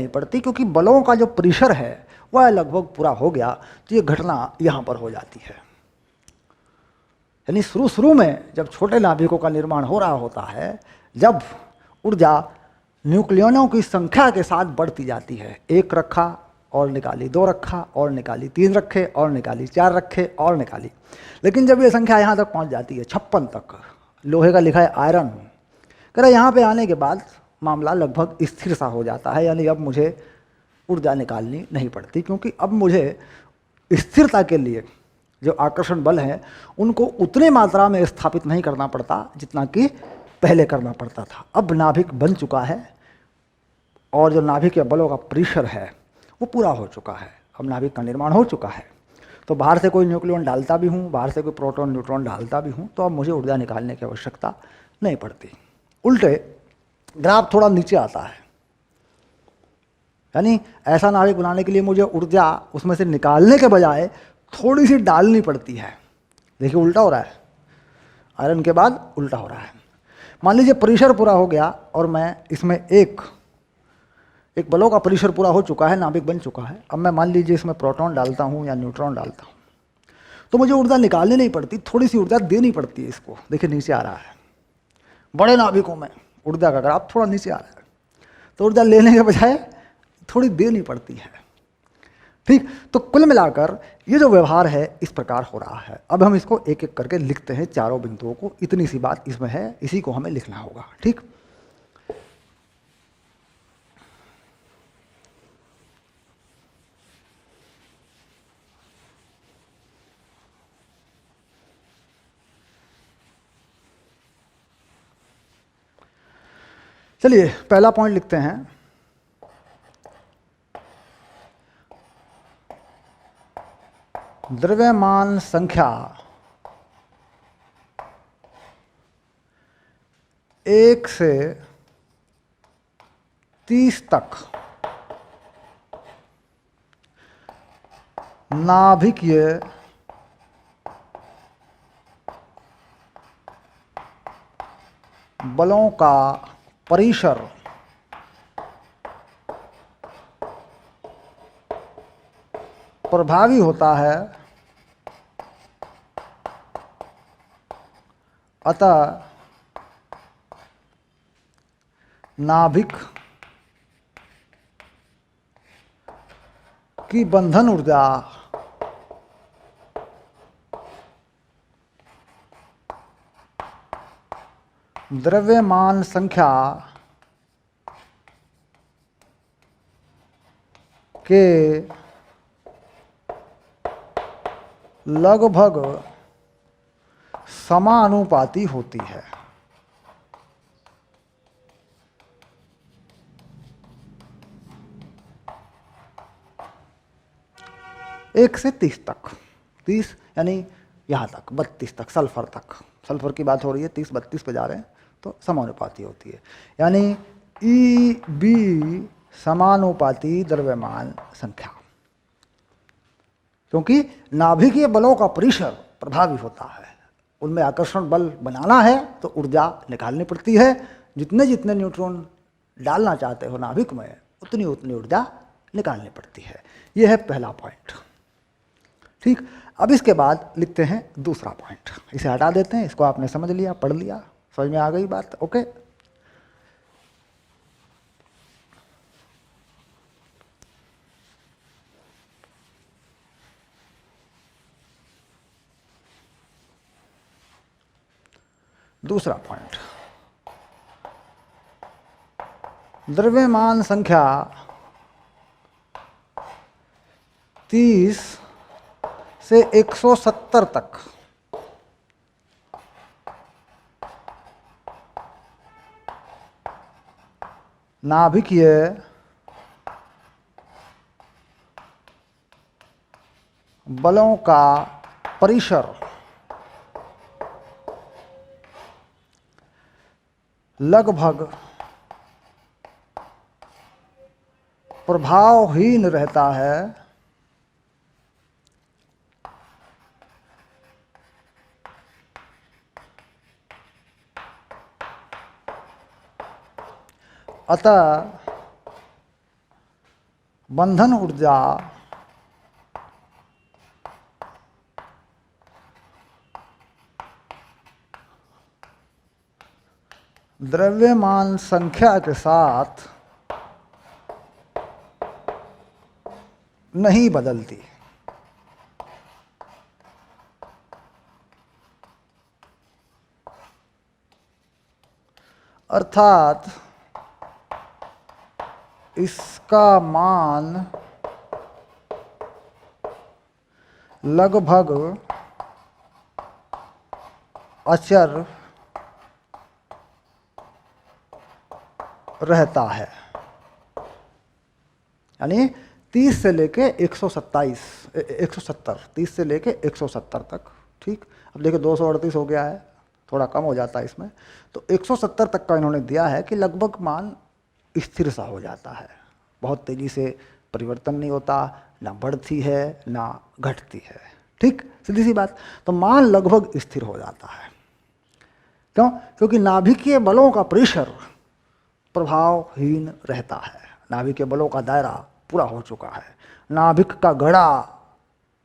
पड़ती, क्योंकि बलों का जो परिसर है वह लगभग पूरा हो गया। तो ये घटना यहाँ पर हो जाती है। यानी शुरू में जब छोटे नाभिकों का निर्माण हो रहा होता है, जब ऊर्जा न्यूक्लियनों की संख्या के साथ बढ़ती जाती है, 1 रखा और निकाली, 2 रखा और निकाली, 3 रखे और निकाली, 4 रखे और निकाली, लेकिन जब ये संख्या यहाँ तक पहुँच जाती है 56 तक, लोहे का लिखा है आयरन, कह रहा यहाँ पे आने के बाद मामला लगभग स्थिर सा हो जाता है। यानी अब मुझे ऊर्जा निकालनी नहीं पड़ती, क्योंकि अब मुझे स्थिरता के लिए जो आकर्षण बल है उनको उतने मात्रा में स्थापित नहीं करना पड़ता जितना कि पहले करना पड़ता था। अब नाभिक बन चुका है और जो नाभिक के बलों का परिसर है वो पूरा हो चुका है, अब नाभिक का निर्माण हो चुका है। तो बाहर से कोई न्यूक्लियन डालता भी हूँ, बाहर से कोई प्रोटॉन न्यूट्रॉन डालता भी हूँ, तो अब मुझे ऊर्जा निकालने की आवश्यकता नहीं पड़ती। उल्टे ग्राफ थोड़ा नीचे आता है, यानी ऐसा नाभिक बनाने के लिए मुझे ऊर्जा उसमें से निकालने के बजाय थोड़ी सी डालनी पड़ती है। देखिए उल्टा हो रहा है, आयरन के बाद उल्टा हो रहा है। मान लीजिए परिसर पूरा हो गया और मैं इसमें एक बलों का परिसर पूरा हो चुका है, नाभिक बन चुका है। अब मैं मान लीजिए इसमें प्रोटॉन डालता हूँ या न्यूट्रॉन डालता हूँ, तो मुझे ऊर्जा निकालनी नहीं पड़ती, थोड़ी सी ऊर्जा देनी पड़ती है इसको। देखिए नीचे आ रहा है, बड़े नाभिकों में ऊर्जा का ग्राफ थोड़ा नीचे आ रहा है, तो ऊर्जा लेने के बजाय थोड़ी देनी पड़ती है। ठीक, तो कुल मिलाकर ये जो व्यवहार है इस प्रकार हो रहा है। अब हम इसको एक एक करके लिखते हैं, चारों बिंदुओं को। इतनी सी बात इसमें है, इसी को हमें लिखना होगा। ठीक, चलिए पहला पॉइंट लिखते हैं। द्रव्यमान संख्या 1 से 30 तक नाभिकीय बलों का परिसर प्रभावी होता है, अतः नाभिक की बंधन ऊर्जा द्रव्यमान संख्या के लगभग समानुपाती होती है। एक से 30 तक, 30 यानी यहाँ तक 32 तक, सल्फर तक, सल्फर की बात हो रही है, 30-32 पे जा रहे हैं, तो समानुपाती होती है। यानी ई बी समानुपाती द्रव्यमान संख्या, क्योंकि नाभिकीय बलों का परिसर प्रभावी होता है, उनमें आकर्षण बल बनाना है तो ऊर्जा निकालनी पड़ती है। जितने जितने न्यूट्रॉन डालना चाहते हो नाभिक में, उतनी उतनी ऊर्जा निकालनी पड़ती है। यह है पहला पॉइंट। ठीक, अब इसके बाद लिखते हैं दूसरा पॉइंट। इसे हटा देते हैं, इसको आपने समझ लिया, पढ़ लिया, समझ में आ गई बात। ओके, दूसरा पॉइंट, द्रव्यमान संख्या 30 से 170 तक नाभिकीय बलों का परिसर लगभग प्रभावहीन रहता है अतः बंधन ऊर्जा द्रव्यमान संख्या के साथ नहीं बदलती। अर्थात इसका मान लगभग अचर रहता है, यानी 30 से लेके 170, 30 से लेके 170 तक। ठीक, अब देखिए 238 हो गया है, थोड़ा कम हो जाता है इसमें, तो 170 तक का इन्होंने दिया है कि लगभग मान स्थिर सा हो जाता है, बहुत तेजी से परिवर्तन नहीं होता, ना बढ़ती है ना घटती है। ठीक, सीधी सी बात, तो मान लगभग स्थिर हो जाता है। क्यों? क्योंकि नाभिकीय बलों का परिसर प्रभावहीन रहता है, नाभिकीय बलों का दायरा पूरा हो चुका है, नाभिक का घड़ा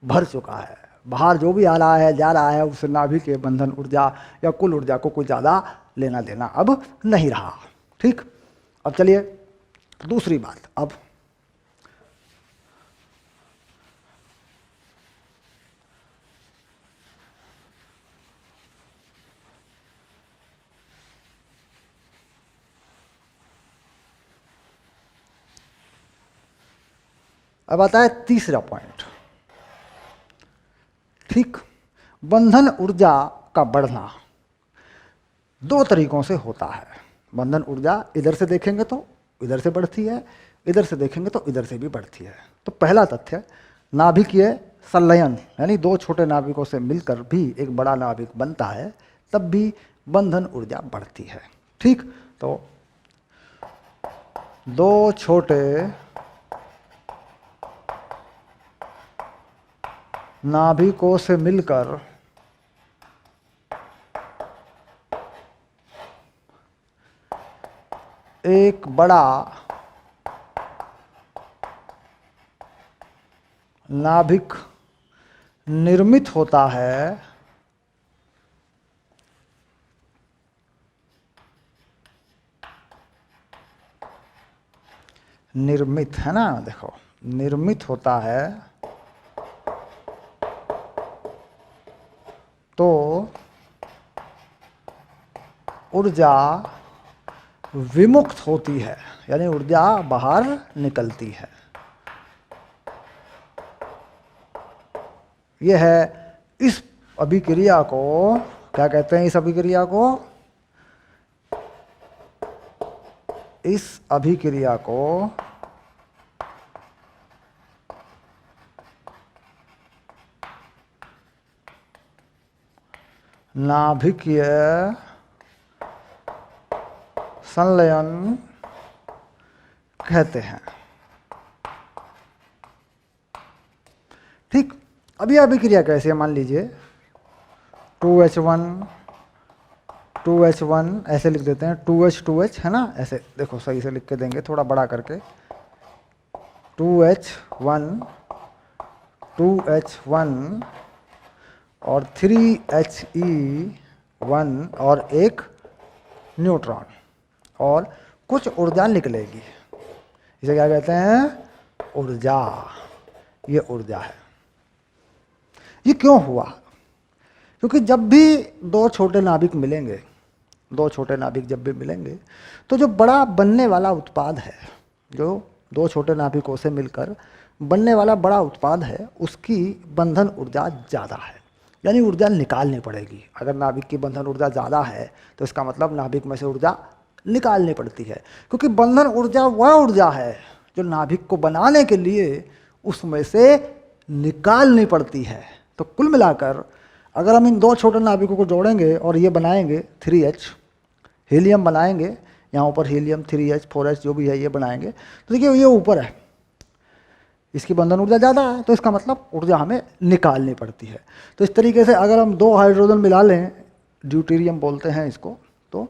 भर चुका है, बाहर जो भी आ रहा है जा रहा है उससे नाभिकीय बंधन ऊर्जा या कुल ऊर्जा को कुछ ज़्यादा लेना देना अब नहीं रहा। ठीक, अब चलिए दूसरी बात। अब आता है तीसरा पॉइंट। ठीक, बंधन ऊर्जा का बढ़ना दो तरीकों से होता है। बंधन ऊर्जा इधर से देखेंगे तो इधर से बढ़ती है, इधर से देखेंगे तो इधर से भी बढ़ती है। तो पहला तथ्य, नाभिकीय संलयन, यानी दो छोटे नाभिकों से मिलकर भी एक बड़ा नाभिक बनता है, तब भी बंधन ऊर्जा बढ़ती है। ठीक, तो दो छोटे नाभिकों से मिलकर एक बड़ा नाभिक निर्मित होता है, निर्मित है ना, देखो निर्मित होता है, तो ऊर्जा विमुक्त होती है, यानी ऊर्जा बाहर निकलती है। यह है, इस अभिक्रिया को क्या कहते हैं? इस अभिक्रिया को, इस अभिक्रिया को नाभिकीय संलयन कहते हैं। ठीक, अब यह अभिक्रिया कैसे है? मान लीजिए 2H1 2H1 ऐसे लिख देते हैं, 2H2H है ना, ऐसे देखो सही से लिख के देंगे, थोड़ा बड़ा करके, 2H1 2H1 और 3He1 और एक न्यूट्रॉन, और कुछ ऊर्जा निकलेगी। इसे क्या कहते हैं? ऊर्जा। ये ऊर्जा है। ये क्यों हुआ? क्योंकि जब भी दो छोटे नाभिक मिलेंगे दो छोटे नाभिक जब भी मिलेंगे तो जो बड़ा बनने वाला उत्पाद है, जो दो छोटे नाभिकों से मिलकर बनने वाला बड़ा उत्पाद है, उसकी बंधन ऊर्जा ज़्यादा है, यानी ऊर्जा निकालनी पड़ेगी। अगर नाभिक की बंधन ऊर्जा ज़्यादा है तो इसका मतलब नाभिक में से ऊर्जा निकालनी पड़ती है, क्योंकि बंधन ऊर्जा वह ऊर्जा है जो नाभिक को बनाने के लिए उसमें से निकालनी पड़ती है। तो कुल मिलाकर अगर हम इन दो छोटे नाभिकों को जोड़ेंगे और ये बनाएंगे 3H, हीलियम बनाएंगे, यहाँ ऊपर हीलियम 3H 4H जो भी है ये बनाएंगे, तो देखिए ये ऊपर है, इसकी बंधन ऊर्जा ज़्यादा है, तो इसका मतलब ऊर्जा हमें निकालनी पड़ती है। तो इस तरीके से अगर हम दो हाइड्रोजन मिला लें, ड्यूटेरियम बोलते हैं इसको, तो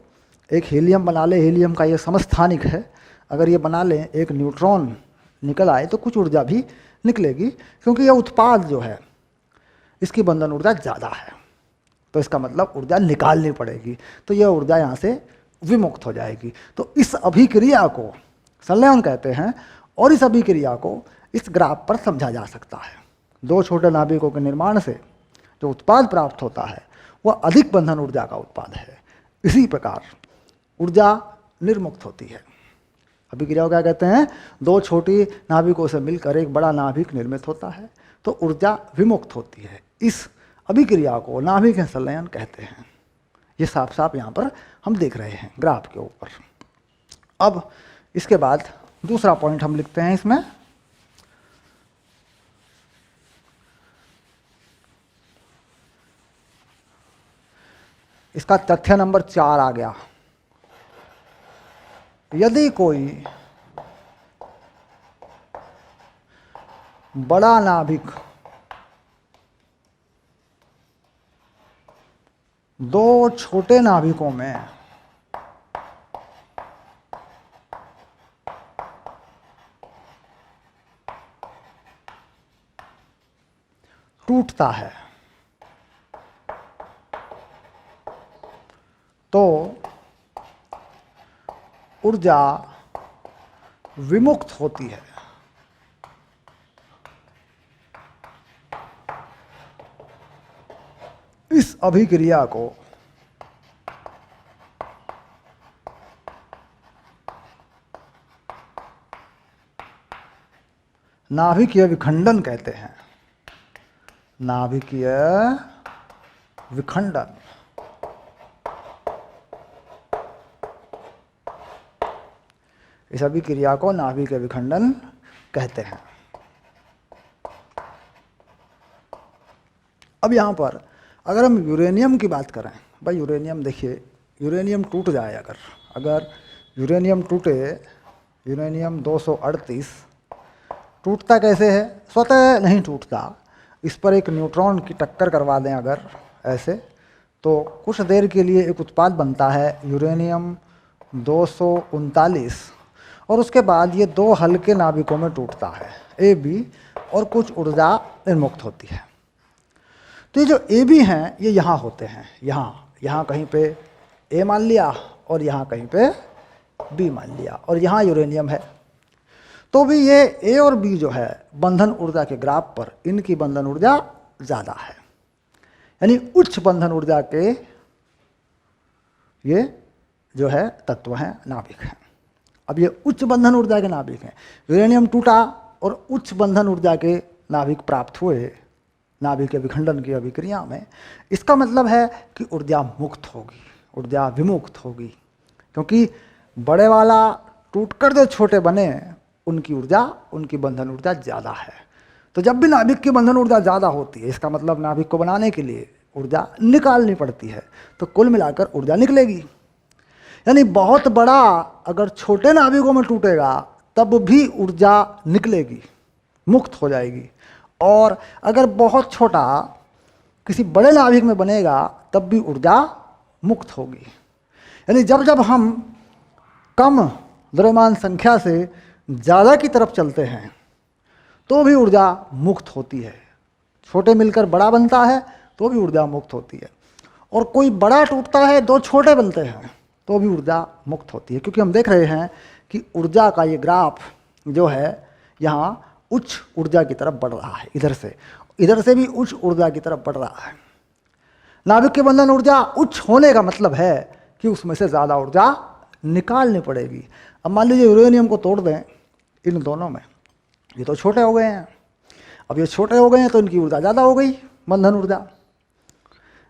एक हीलियम बना ले, हीलियम का ये समस्थानिक है, अगर ये बना लें एक न्यूट्रॉन निकल आए तो कुछ ऊर्जा भी निकलेगी, क्योंकि यह उत्पाद जो है इसकी बंधन ऊर्जा ज़्यादा है, तो इसका मतलब ऊर्जा निकालनी पड़ेगी, तो यह ऊर्जा यहाँ से विमुक्त हो जाएगी। तो इस अभिक्रिया को संलयन कहते हैं, और इस अभिक्रिया को इस ग्राफ पर समझा जा सकता है। दो छोटे नाभिकों के निर्माण से जो उत्पाद प्राप्त होता है वह अधिक बंधन ऊर्जा का उत्पाद है। इसी प्रकार ऊर्जा निर्मुक्त होती है। अभिक्रिया को क्या कहते हैं? दो छोटी नाभिकों से मिलकर एक बड़ा नाभिक निर्मित होता है, तो ऊर्जा विमुक्त होती है। इस अभिक्रिया को नाभिक संलयन कहते हैं। ये साफ साफ यहाँ पर हम देख रहे हैं ग्राफ के ऊपर। अब इसके बाद दूसरा पॉइंट हम लिखते हैं इसमें, इसका तथ्य नंबर 4 आ गया। यदि कोई बड़ा नाभिक दो छोटे नाभिकों में टूटता है तो ऊर्जा विमुक्त होती है। इस अभिक्रिया को नाभिकीय विखंडन कहते हैं। नाभिकीय विखंडन। इस अभिक्रिया को नाभिकीय विखंडन कहते हैं। अब यहाँ पर अगर हम यूरेनियम की बात करें, भाई यूरेनियम देखिए, यूरेनियम टूट जाए, अगर यूरेनियम टूटे, यूरेनियम 238 टूटता कैसे है? स्वतः नहीं टूटता। इस पर एक न्यूट्रॉन की टक्कर करवा दें अगर ऐसे, तो कुछ देर के लिए एक उत्पाद बनता है यूरेनियम 239, और उसके बाद ये दो हल्के नाभिकों में टूटता है AB, और कुछ ऊर्जा निर्मुक्त होती है। तो ये जो AB हैं ये यहाँ होते हैं, यहाँ कहीं पे A मान लिया और यहाँ कहीं पे B मान लिया, और यहाँ यूरेनियम है। तो भी ये A और B जो है बंधन ऊर्जा के ग्राफ पर इनकी बंधन ऊर्जा ज़्यादा है, यानी उच्च बंधन ऊर्जा के ये जो है तत्व हैं, नाभिक हैं। अब ये उच्च बंधन ऊर्जा के नाभिक हैं। यूरेनियम टूटा और उच्च बंधन ऊर्जा के नाभिक प्राप्त हुए नाभिक के विखंडन की अभिक्रिया में। इसका मतलब है कि ऊर्जा मुक्त होगी, ऊर्जा विमुक्त होगी, क्योंकि बड़े वाला टूटकर जो छोटे बने उनकी ऊर्जा, उनकी बंधन ऊर्जा ज़्यादा है। तो जब भी नाभिक की बंधन ऊर्जा ज़्यादा होती है, इसका मतलब नाभिक को बनाने के लिए ऊर्जा निकालनी पड़ती है, तो कुल मिलाकर ऊर्जा निकलेगी। यानी बहुत बड़ा अगर छोटे नाभिकों में टूटेगा तब भी ऊर्जा निकलेगी, मुक्त हो जाएगी, और अगर बहुत छोटा किसी बड़े नाभिक में बनेगा तब भी ऊर्जा मुक्त होगी। यानी जब जब हम कम द्रव्यमान संख्या से ज़्यादा की तरफ चलते हैं तो भी ऊर्जा मुक्त होती है। छोटे मिलकर बड़ा बनता है तो भी ऊर्जा मुक्त होती है, और कोई बड़ा टूटता है, दो छोटे बनते हैं तो भी ऊर्जा मुक्त होती है। क्योंकि हम देख रहे हैं कि ऊर्जा का ये ग्राफ जो है यहाँ उच्च ऊर्जा की तरफ बढ़ रहा है, इधर से भी उच्च ऊर्जा की तरफ बढ़ रहा है। नाभिक की बंधन ऊर्जा उच्च होने का मतलब है कि उसमें से ज़्यादा ऊर्जा निकालनी पड़ेगी। अब मान लीजिए यूरेनियम को तोड़ दें इन दोनों में, ये तो छोटे हो गए हैं, अब ये छोटे हो गए हैं तो इनकी ऊर्जा ज़्यादा हो गई, बंधन ऊर्जा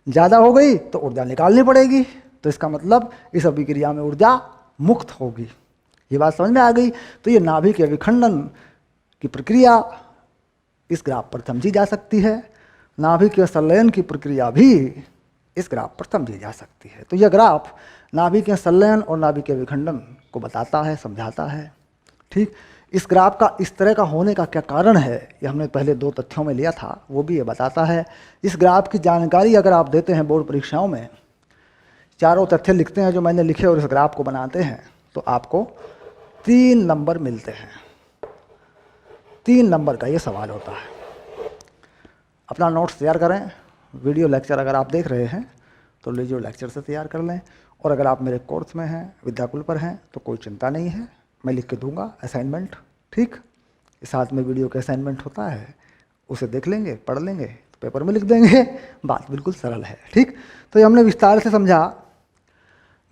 ज़्यादा हो गई तो ऊर्जा निकालनी पड़ेगी, तो इसका मतलब इस अभिक्रिया में ऊर्जा मुक्त होगी। ये बात समझ में आ गई। तो ये नाभिक के विखंडन की प्रक्रिया इस ग्राफ पर समझी जा सकती है, नाभिक के संलयन की प्रक्रिया भी इस ग्राफ पर समझी जा सकती है। तो यह ग्राफ नाभिक के संलयन और नाभिक के विखंडन को बताता है, समझाता है। ठीक, इस ग्राफ का इस तरह का होने का क्या कारण है, ये हमने पहले 2 तथ्यों में लिया था, वो भी ये बताता है। इस ग्राफ की जानकारी अगर आप देते हैं बोर्ड परीक्षाओं में, चारों तथ्य लिखते हैं जो मैंने लिखे और इस ग्राफ को बनाते हैं, तो आपको 3 नंबर मिलते हैं। 3 नंबर का ये सवाल होता है। अपना नोट्स तैयार करें, वीडियो लेक्चर अगर आप देख रहे हैं तो वीडियो लेक्चर से तैयार कर लें, और अगर आप मेरे कोर्स में हैं, विद्याकुल पर हैं, तो कोई चिंता नहीं है, मैं लिख के दूंगा असाइनमेंट। ठीक, साथ में वीडियो का असाइनमेंट होता है, उसे देख लेंगे, पढ़ लेंगे, तो पेपर में लिख देंगे। बात बिल्कुल सरल है। ठीक, तो ये हमने विस्तार से समझा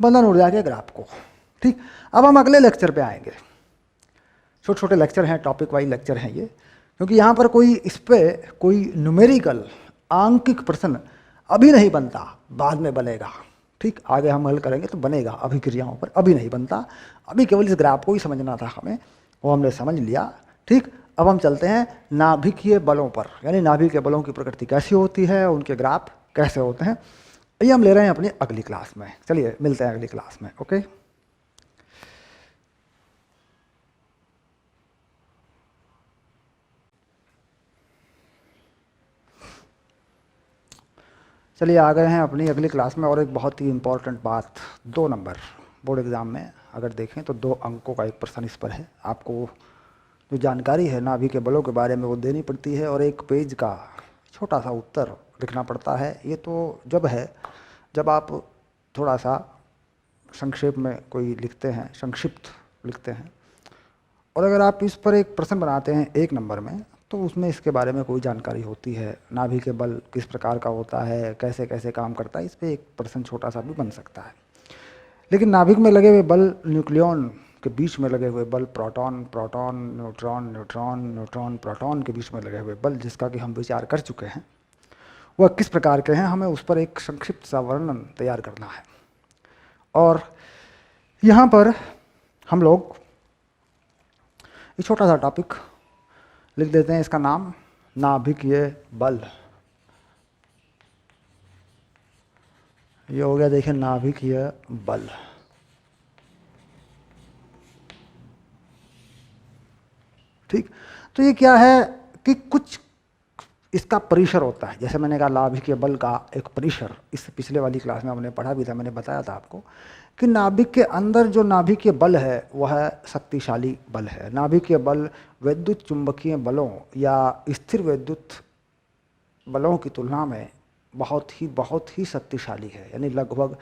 बंधन ऊर्जा के ग्राफ को। ठीक, अब हम अगले लेक्चर पे आएंगे। छोटे छोटे लेक्चर हैं, टॉपिक वाइज लेक्चर हैं ये, क्योंकि यहाँ पर कोई इस पर कोई न्यूमेरिकल आंकिक प्रश्न अभी नहीं बनता, बाद में बनेगा। ठीक, आगे हम हल करेंगे तो बनेगा अभिक्रियाओं पर, अभी नहीं बनता। अभी केवल इस ग्राफ को ही समझना था हमें, वो हमने समझ लिया। ठीक, अब हम चलते हैं नाभिकीय बलों पर, यानी नाभिक के बलों की प्रकृति कैसी होती है, उनके ग्राफ कैसे होते हैं, ये हम ले रहे हैं अपनी अगली क्लास में। चलिए मिलते हैं अगली क्लास में। ओके, चलिए आ गए हैं अपनी अगली क्लास में। और एक बहुत ही इम्पॉर्टेंट बात, 2 नंबर बोर्ड एग्ज़ाम में अगर देखें तो 2 अंकों का एक प्रश्न इस पर है। आपको जो जानकारी है नाभिक के बलों के बारे में वो देनी पड़ती है, और एक पेज का छोटा सा उत्तर लिखना पड़ता है। ये तो जब है जब आप थोड़ा सा संक्षेप में कोई लिखते हैं, संक्षिप्त लिखते हैं, और अगर आप इस पर एक प्रश्न बनाते हैं 1 नंबर में, तो उसमें इसके बारे में कोई जानकारी होती है, नाभिक के बल किस प्रकार का होता है, कैसे कैसे काम करता है, इस पर एक प्रश्न छोटा सा भी बन सकता है। लेकिन नाभिक में लगे हुए बल, न्यूक्लियन के बीच में लगे हुए बल, proton proton, neutron neutron, neutron proton के बीच में लगे हुए बल, जिसका कि हम विचार कर चुके हैं, वह किस प्रकार के हैं, हमें उस पर एक संक्षिप्त सा वर्णन तैयार करना है। और यहाँ पर हम लोग एक छोटा सा टॉपिक लिख देते हैं, इसका नाम नाभिकीय बल। ये हो गया, देखिए, नाभिकीय बल। ठीक, तो ये क्या है कि कुछ इसका परिसर होता है। जैसे मैंने कहा नाभिकीय बल का एक परिसर, इस पिछले वाली क्लास में हमने पढ़ा भी था, मैंने बताया था आपको कि नाभिक के अंदर जो नाभिकीय बल है वह शक्तिशाली बल है। नाभिकीय बल वैद्युत चुंबकीय बलों या स्थिर वैद्युत बलों की तुलना में बहुत ही शक्तिशाली है, यानी लगभग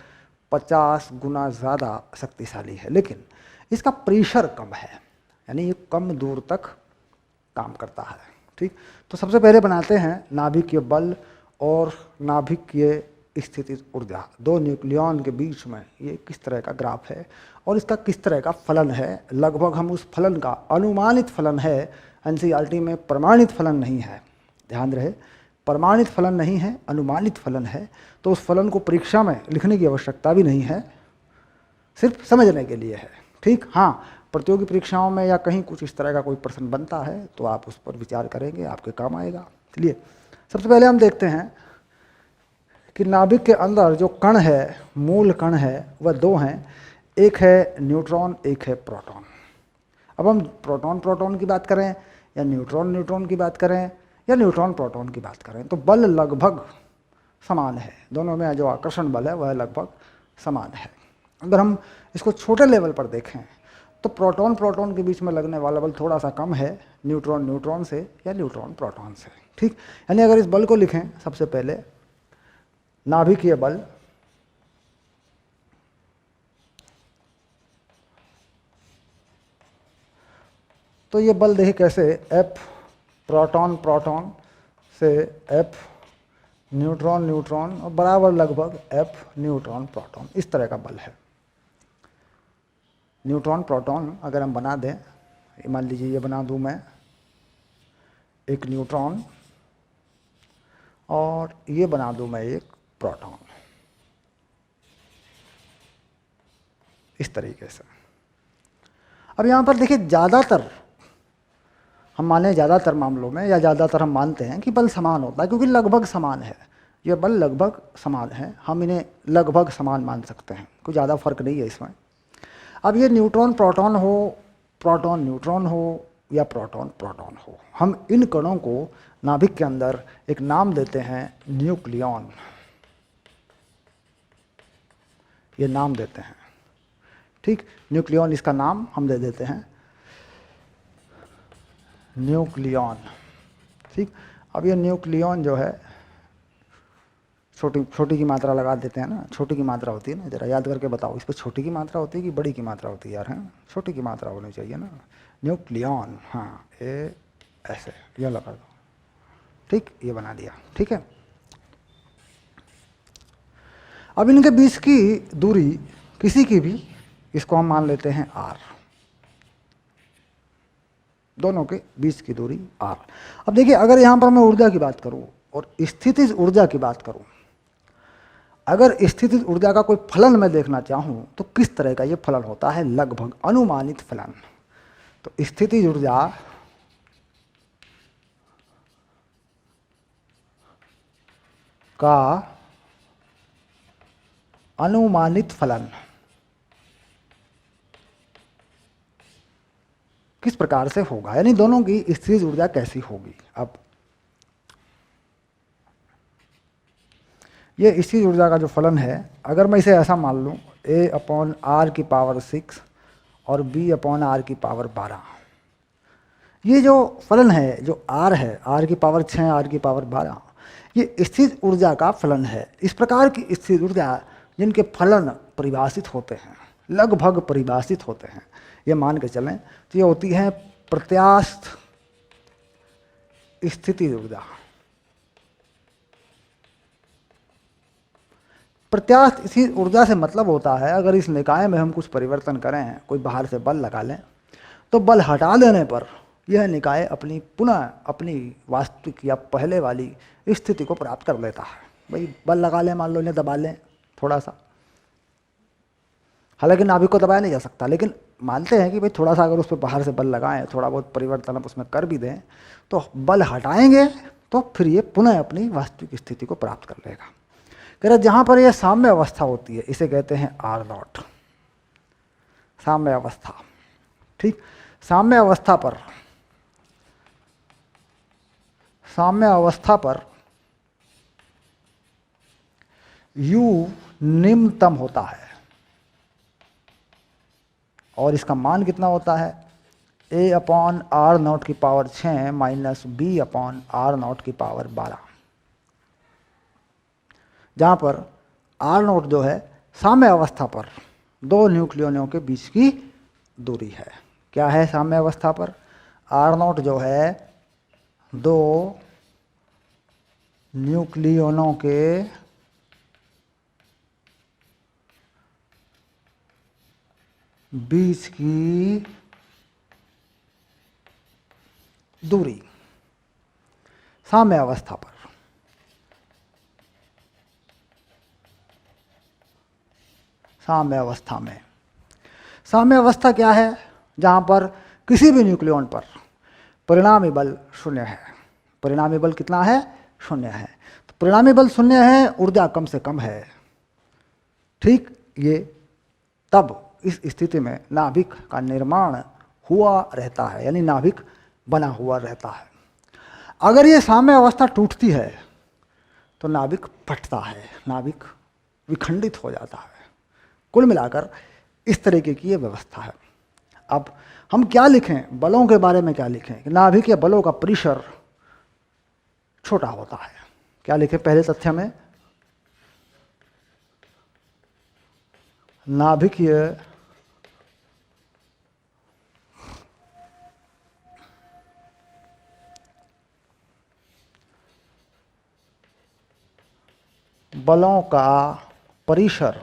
50 गुना ज़्यादा शक्तिशाली है। लेकिन इसका प्रेशर कम है, यानी ये कम दूर तक काम करता है। ठीक, तो सबसे पहले बनाते हैं नाभिकीय बल और नाभिकीय स्थितिज ऊर्जा, 2 न्यूक्लियन के बीच में ये किस तरह का ग्राफ है और इसका किस तरह का फलन है। लगभग हम उस फलन का अनुमानित फलन है, एनसीईआरटी में प्रमाणित फलन नहीं है, ध्यान रहे, प्रमाणित फलन नहीं है, अनुमानित फलन है। तो उस फलन को परीक्षा में लिखने की आवश्यकता भी नहीं है, सिर्फ समझने के लिए है। ठीक, हाँ, प्रतियोगी परीक्षाओं में या कहीं कुछ इस तरह का कोई प्रश्न बनता है तो आप उस पर विचार करेंगे, आपके काम आएगा। चलिए सबसे पहले हम देखते हैं कि नाभिक के अंदर जो कण है, मूल कण है, वह 2 हैं, एक है न्यूट्रॉन, एक है प्रोटॉन। अब हम प्रोटॉन प्रोटॉन की बात करें या न्यूट्रॉन न्यूट्रॉन की बात करें या न्यूट्रॉन प्रोटॉन की बात करें, तो बल लगभग समान है। दोनों में जो आकर्षण बल है वह लगभग समान है। अगर हम इसको छोटे लेवल पर देखें तो प्रोटॉन प्रोटॉन के बीच में लगने वाला बल थोड़ा सा कम है न्यूट्रॉन न्यूट्रॉन से या न्यूट्रॉन प्रोटॉन से। ठीक, यानी अगर इस बल को लिखें सबसे पहले नाभिकीय बल, तो ये बल देखिए कैसे, F प्रोटॉन प्रोटॉन से F न्यूट्रॉन न्यूट्रॉन और बराबर लगभग F न्यूट्रॉन प्रोटॉन, इस तरह का बल है। न्यूट्रॉन प्रोटॉन अगर हम बना दें, मान लीजिए ये बना दूं मैं एक न्यूट्रॉन और ये बना दूं मैं एक प्रोटॉन, इस तरीके से। अब यहाँ पर देखिए, ज़्यादातर हम माने ज़्यादातर मामलों में या ज़्यादातर हम मानते हैं कि बल समान होता है, क्योंकि लगभग समान है। ये बल लगभग समान है, हम इन्हें लगभग समान मान सकते हैं, कोई ज़्यादा फर्क नहीं है इसमें। अब ये न्यूट्रॉन प्रोटॉन हो, प्रोटॉन न्यूट्रॉन हो या प्रोटॉन प्रोटॉन हो, हम इन कणों को नाभिक के अंदर एक नाम देते हैं न्यूक्लियॉन, ये नाम देते हैं। ठीक, न्यूक्लियॉन इसका नाम हम दे देते हैं न्यूक्लियॉन। ठीक, अब ये न्यूक्लियॉन जो है, छोटी छोटी की मात्रा लगा देते हैं ना, छोटी की मात्रा होती है ना, जरा याद करके बताओ, इस पर छोटी की मात्रा होती है कि बड़ी की मात्रा होती है यार? हैं, छोटी की मात्रा होनी चाहिए ना। न्यूक्लियॉन, हाँ, ये ऐसे ये लगा दो। ठीक, ये बना दिया। ठीक है, अब इनके बीच की दूरी किसी की भी, इसको हम मान लेते हैं r, दोनों के बीच की दूरी r। अब देखिए, अगर यहां पर मैं ऊर्जा की बात करूं और स्थितिज ऊर्जा की बात करूं, अगर स्थितिज ऊर्जा का कोई फलन मैं देखना चाहूं तो किस तरह का ये फलन होता है? लगभग अनुमानित फलन। तो स्थितिज ऊर्जा का अनुमानित फलन किस प्रकार से होगा, यानी दोनों की स्थितिज ऊर्जा कैसी होगी? अब ये स्थितिज ऊर्जा का जो फलन है, अगर मैं इसे ऐसा मान लूं, A/r⁶ और B/r⁴, ये जो फलन है, जो r है, r⁶ r⁴, ये स्थित ऊर्जा का फलन है। इस प्रकार की स्थित ऊर्जा जिनके फलन परिभाषित होते हैं, लगभग परिभाषित होते हैं, ये मान के चलें तो ये होती है प्रत्यास्थ स्थिति ऊर्जा। प्रत्यास्थ स्थिति ऊर्जा से मतलब होता है, अगर इस निकाय में हम कुछ परिवर्तन करें, कोई बाहर से बल लगा लें, तो बल हटा देने पर यह निकाय अपनी पुनः अपनी वास्तविक या पहले वाली स्थिति को प्राप्त कर लेता है। भाई बल लगा लें, मान लो इन्हें दबा लें थोड़ा सा, हालांकि नाभिक को दबाया नहीं जा सकता, लेकिन मानते हैं कि भाई थोड़ा सा अगर उस पर बाहर से बल लगाएं, थोड़ा बहुत परिवर्तन हम उसमें कर भी दें, तो बल हटाएंगे तो फिर ये पुनः अपनी वास्तविक स्थिति को प्राप्त कर लेगा। कह रहे जहाँ पर यह साम्य अवस्था होती है, इसे कहते हैं R0, साम्य अवस्था। ठीक, साम्य अवस्था पर U निम्नतम होता है, और इसका मान कितना होता है? A/r0⁶ - B/r0⁴, जहाँ पर R0 जो है साम्य अवस्था पर दो न्यूक्लियनों के बीच की दूरी है। क्या है साम्य अवस्था पर? R0 जो है दो न्यूक्लियनों के बीच की दूरी साम्य अवस्था पर। साम्य अवस्था में, साम्य अवस्था क्या है? जहाँ पर किसी भी न्यूक्लियन पर परिणामी बल शून्य है। परिणामी बल कितना है? शून्य है। तो परिणामी बल शून्य है, ऊर्जा कम से कम है। ठीक, ये तब इस स्थिति में नाभिक का निर्माण हुआ रहता है, यानी नाभिक बना हुआ रहता है। अगर ये साम्य अवस्था टूटती है तो नाभिक फटता है, नाभिक विखंडित हो जाता है। कुल मिलाकर इस तरीके की ये व्यवस्था है। अब हम क्या लिखें, बलों के बारे में क्या लिखें? नाभिक के बलों का परिसर छोटा होता है। क्या लिखें पहले तथ्य में? नाभिकीय बलों का परिसर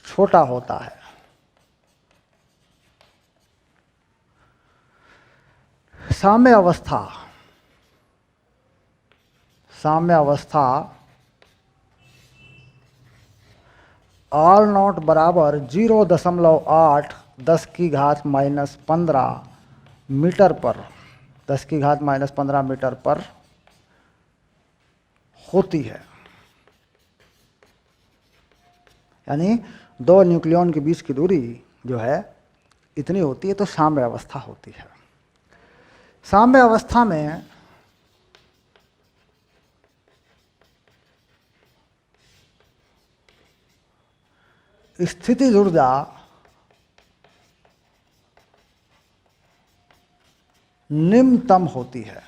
छोटा होता है। साम्य अवस्था, साम्य अवस्था R नॉट बराबर 0.8 10⁻⁻15 मीटर पर 10⁻⁻15 मीटर पर होती है। यानी दो न्यूक्लियॉन के बीच की दूरी जो है इतनी होती है, तो साम्य अवस्था होती है। साम्य अवस्था में स्थितिज ऊर्जा निम्नतम होती है।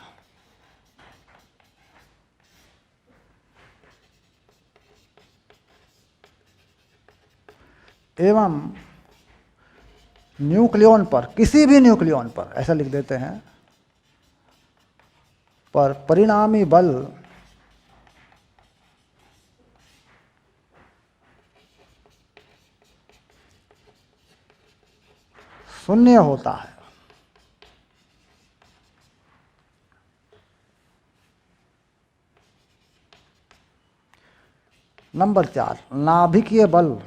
एवं न्यूक्लियॉन पर, किसी भी न्यूक्लियॉन पर, ऐसा लिख देते हैं, पर परिणामी बल शून्य होता है। नंबर 4, नाभिकीय बल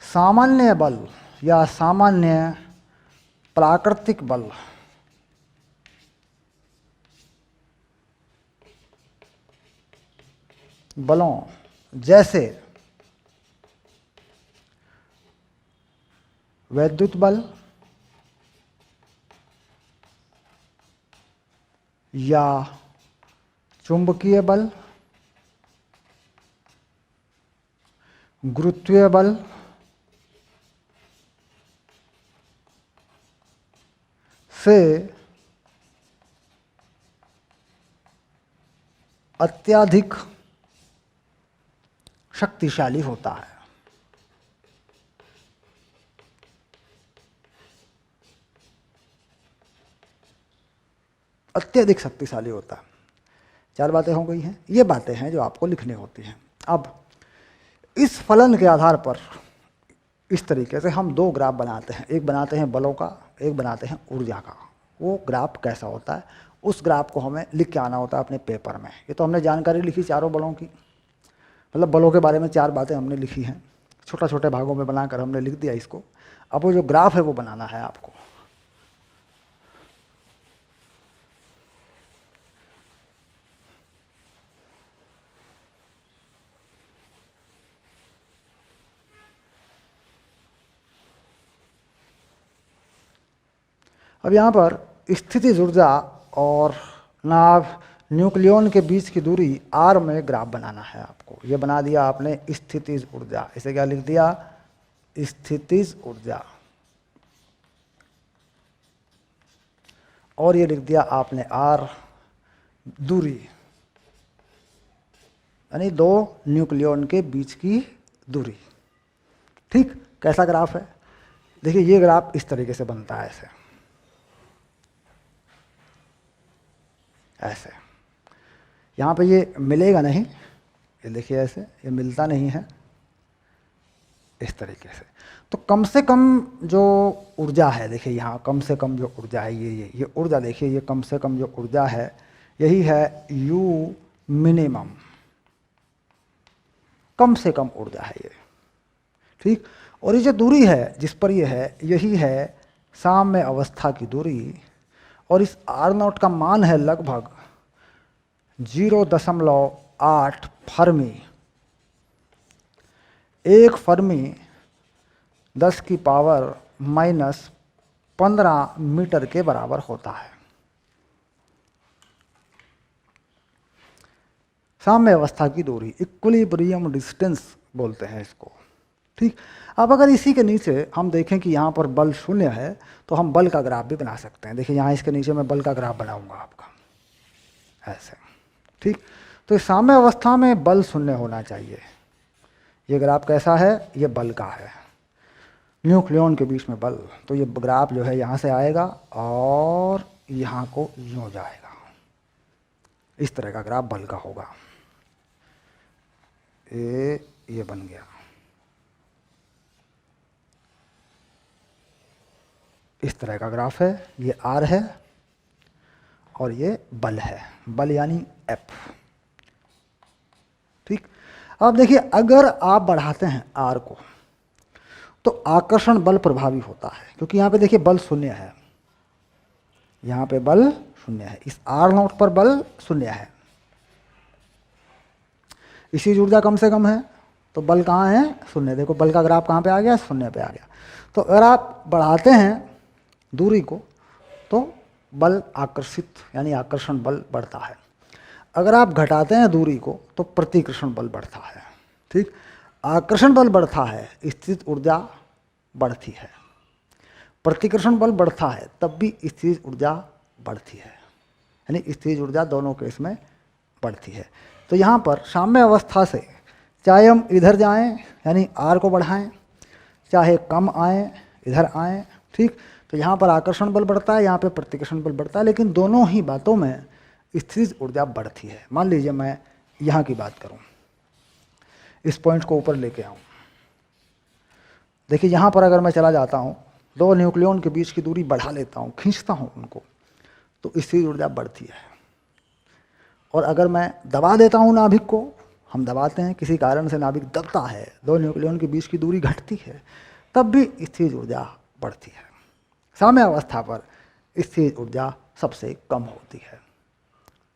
सामान्य बल या सामान्य प्राकृतिक बल बलों जैसे वैद्युत बल या चुंबकीय बल, गुरुत्वीय बल, से अत्यधिक शक्तिशाली होता है। अत्यधिक शक्तिशाली होता है। 4 बातें हो गई हैं। ये बातें हैं जो आपको लिखनी होती हैं। अब इस फलन के आधार पर इस तरीके से हम 2 ग्राफ बनाते हैं। एक बनाते हैं बलों का, एक बनाते हैं ऊर्जा का। वो ग्राफ कैसा होता है, उस ग्राफ को हमें लिख के आना होता है अपने पेपर में। ये तो हमने जानकारी लिखी चारों बलों की, मतलब बलों के बारे में 4 बातें हमने लिखी हैं, छोटे छोटे भागों में बनाकर हमने लिख दिया इसको। अब वो जो ग्राफ है वो बनाना है आपको। अब यहाँ पर स्थितिज ऊर्जा और नाभ न्यूक्लियॉन के बीच की दूरी r में ग्राफ बनाना है आपको। ये बना दिया आपने स्थितिज ऊर्जा, इसे क्या लिख दिया, स्थितिज ऊर्जा। और ये लिख दिया आपने r दूरी, यानी 2 न्यूक्लियॉन के बीच की दूरी। ठीक, कैसा ग्राफ है? देखिए ये ग्राफ इस तरीके से बनता है, ऐसे ऐसे। यहाँ पे ये मिलेगा नहीं, ये देखिए ऐसे, ये मिलता नहीं है इस तरीके से। तो कम से कम जो ऊर्जा है, देखिए यहाँ कम से कम जो ऊर्जा है, ये ऊर्जा देखिए, ये कम से कम जो ऊर्जा है यही है U मिनिमम, कम से कम ऊर्जा है ये। ठीक, और ये जो दूरी है जिस पर ये है, यही है साम्य अवस्था की दूरी। और इस R0 का मान है लगभग 0.8 फर्मी। 1 फर्मी 10⁻⁻15 मीटर के बराबर होता है। साम्य अवस्था की दूरी, इक्विलिब्रियम डिस्टेंस बोलते हैं इसको। ठीक, अब अगर इसी के नीचे हम देखें कि यहाँ पर बल 0 है, तो हम बल का ग्राफ भी बना सकते हैं। देखिए यहाँ इसके नीचे मैं बल का ग्राफ बनाऊंगा आपका ऐसे। ठीक, तो इस साम्य अवस्था में बल 0 होना चाहिए। ये ग्राफ कैसा है? ये बल का है। न्यूक्लियन के बीच में बल। तो ये ग्राफ जो है यहाँ से आएगा और यहाँ को यूँ जाएगा, इस तरह का ग्राफ बल का होगा। ये बन गया, इस तरह का ग्राफ है। ये आर है और ये बल है, बल यानी एफ। ठीक, अब देखिए अगर आप बढ़ाते हैं आर को तो आकर्षण बल प्रभावी होता है, क्योंकि यहाँ पे देखिए बल शून्य है, यहाँ पे बल शून्य है, इस आर नॉट पर बल शून्य है, इसी ऊर्जा कम से कम है, तो बल कहाँ है? शून्य। देखो बल का ग्राफ कहाँ पे आ गया? शून्य पे आ गया। तो अगर आप बढ़ाते हैं दूरी को तो बल आकर्षित यानी आकर्षण बल बढ़ता है। अगर आप घटाते हैं दूरी को तो प्रतिकर्षण बल बढ़ता है। ठीक, आकर्षण बल बढ़ता है, स्थितिज ऊर्जा बढ़ती है। प्रतिकर्षण बल बढ़ता है तब भी स्थितिज ऊर्जा बढ़ती है, यानी स्थितिज ऊर्जा दोनों केस में बढ़ती है। तो यहाँ पर साम्य अवस्था से चाहे हम इधर जाएं यानी आर को बढ़ाएं, चाहे कम आएँ इधर आएँ, ठीक, तो यहाँ पर आकर्षण बल बढ़ता है, यहाँ पे प्रतिकर्षण बल बढ़ता है, लेकिन दोनों ही बातों में स्थितिज ऊर्जा बढ़ती है। मान लीजिए मैं यहाँ की बात करूँ, इस पॉइंट को ऊपर लेके आऊँ, देखिए यहाँ पर अगर मैं चला जाता हूँ, दो न्यूक्लियन के बीच की दूरी बढ़ा लेता हूँ, खींचता हूँ उनको, तो स्थितिज ऊर्जा बढ़ती है। और अगर मैं दबा देता हूँ नाभिक को, हम दबाते हैं, किसी कारण से नाभिक दबता है, दो न्यूक्लियन के बीच की दूरी घटती है, तब भी स्थितिज ऊर्जा बढ़ती है। साम्य अवस्था पर स्थितिज ऊर्जा सबसे कम होती है।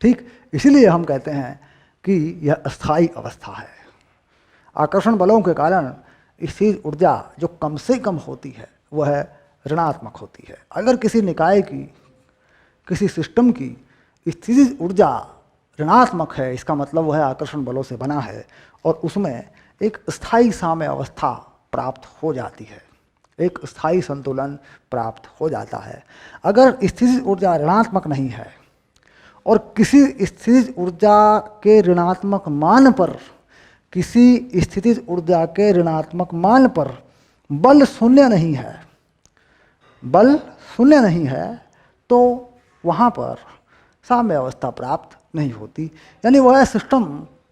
ठीक, इसीलिए हम कहते हैं कि यह अस्थायी अवस्था है। आकर्षण बलों के कारण स्थितिज ऊर्जा जो कम से कम होती है वह ऋणात्मक होती है। अगर किसी निकाय की, किसी सिस्टम की स्थितिज ऊर्जा ऋणात्मक है, इसका मतलब वह आकर्षण बलों से बना है और उसमें एक स्थायी साम्य अवस्था प्राप्त हो जाती है, एक स्थायी संतुलन प्राप्त हो जाता है। अगर स्थितिज ऊर्जा ऋणात्मक नहीं है और किसी स्थितिज ऊर्जा के ऋणात्मक मान पर, किसी स्थितिज ऊर्जा के ऋणात्मक मान पर बल शून्य नहीं है, बल शून्य नहीं है, तो वहाँ पर साम्य अवस्था प्राप्त नहीं होती, यानी वह सिस्टम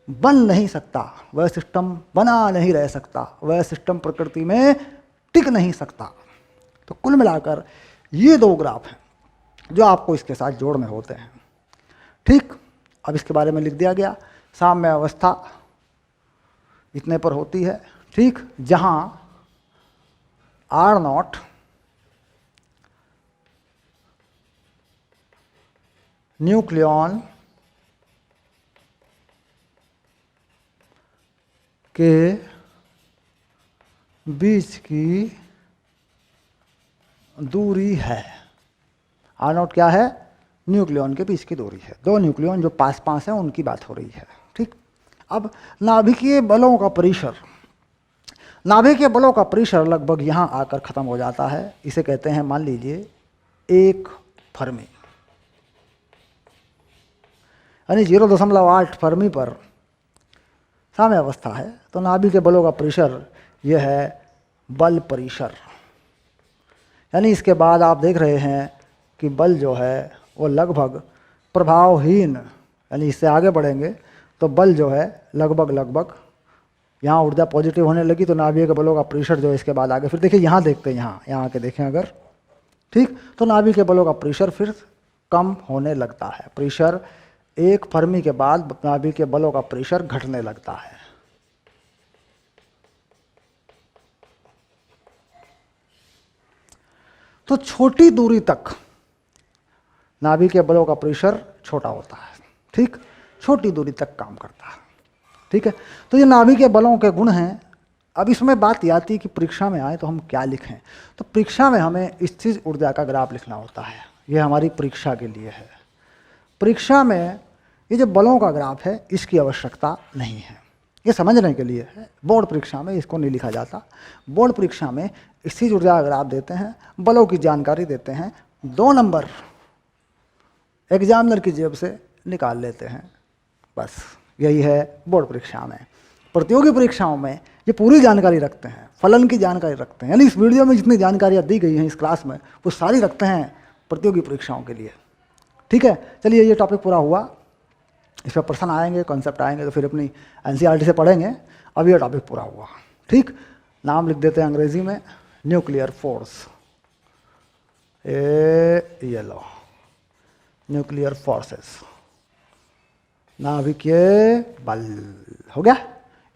बन नहीं सकता, वह सिस्टम बना नहीं रह सकता, वह सिस्टम प्रकृति में टिक नहीं सकता। तो कुल मिलाकर ये दो ग्राफ हैं जो आपको इसके साथ जोड़ में होते हैं। ठीक, अब इसके बारे में लिख दिया गया, साम्य अवस्था इतने पर होती है, ठीक, जहां आर नॉट न्यूक्लियन के बीच की दूरी है। आर नॉट क्या है? न्यूक्लियन के बीच की दूरी है। दो न्यूक्लियन जो पास पास हैं उनकी बात हो रही है। ठीक, अब नाभिकीय बलों का परिसर, नाभिकीय बलों का परिसर लगभग यहाँ आकर ख़त्म हो जाता है। इसे कहते हैं, मान लीजिए 1 फर्मी, यानी 0.8 फर्मी पर साम्य अवस्था है। तो नाभिकीय बलों का परिसर यह है बल परिसर, यानी इसके बाद आप देख रहे हैं कि बल जो है वो लगभग प्रभावहीन, यानी इससे आगे बढ़ेंगे तो बल जो है लगभग यहाँ ऊर्जा पॉजिटिव होने लगी, तो नाभिकीय बलों का परिसर जो है इसके बाद आगे, फिर देखिए यहाँ देखते हैं, यहाँ आके देखें अगर, ठीक, तो नाभिकीय बलों का परिसर फिर कम होने लगता है। परिसर 1 फर्मी के बाद नाभिकीय बलों का परिसर घटने लगता है। तो छोटी दूरी तक नाभिकीय बलों का परिसर छोटा होता है। ठीक, छोटी दूरी तक काम करता है। ठीक है, तो ये नाभिकीय बलों के गुण हैं। अब इसमें बात ये आती है कि परीक्षा में आए तो हम क्या लिखें। तो परीक्षा में हमें स्थितिज ऊर्जा का ग्राफ लिखना होता है, ये हमारी परीक्षा के लिए है। परीक्षा में ये जो बलों का ग्राफ है इसकी आवश्यकता नहीं है, ये समझने के लिए है। बोर्ड परीक्षा में इसको नहीं लिखा जाता। बोर्ड परीक्षा में स्थितिज ऊर्जा का ग्राफ देते हैं, बलों की जानकारी देते हैं, 2 नंबर एग्जामिनर की जेब से निकाल लेते हैं, बस यही है बोर्ड परीक्षा में। प्रतियोगी परीक्षाओं में ये पूरी जानकारी रखते हैं, फलन की जानकारी रखते हैं। यानी इस वीडियो में जितनी जानकारियाँ दी गई हैं इस क्लास में वो सारी रखते हैं प्रतियोगी परीक्षाओं के लिए। ठीक है, चलिए ये टॉपिक पूरा हुआ। इस पर प्रश्न आएंगे, कॉन्सेप्ट आएंगे तो फिर अपनी एनसीईआरटी से पढ़ेंगे। अब ये टॉपिक पूरा हुआ। ठीक, नाम लिख देते हैं अंग्रेजी में, न्यूक्लियर फोर्स, ये लो न्यूक्लियर फोर्सेस, नाभिकीय बल। हो गया,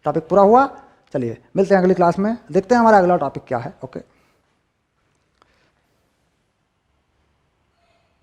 टॉपिक पूरा हुआ। चलिए मिलते हैं अगली क्लास में, देखते हैं हमारा अगला टॉपिक क्या है। ओके।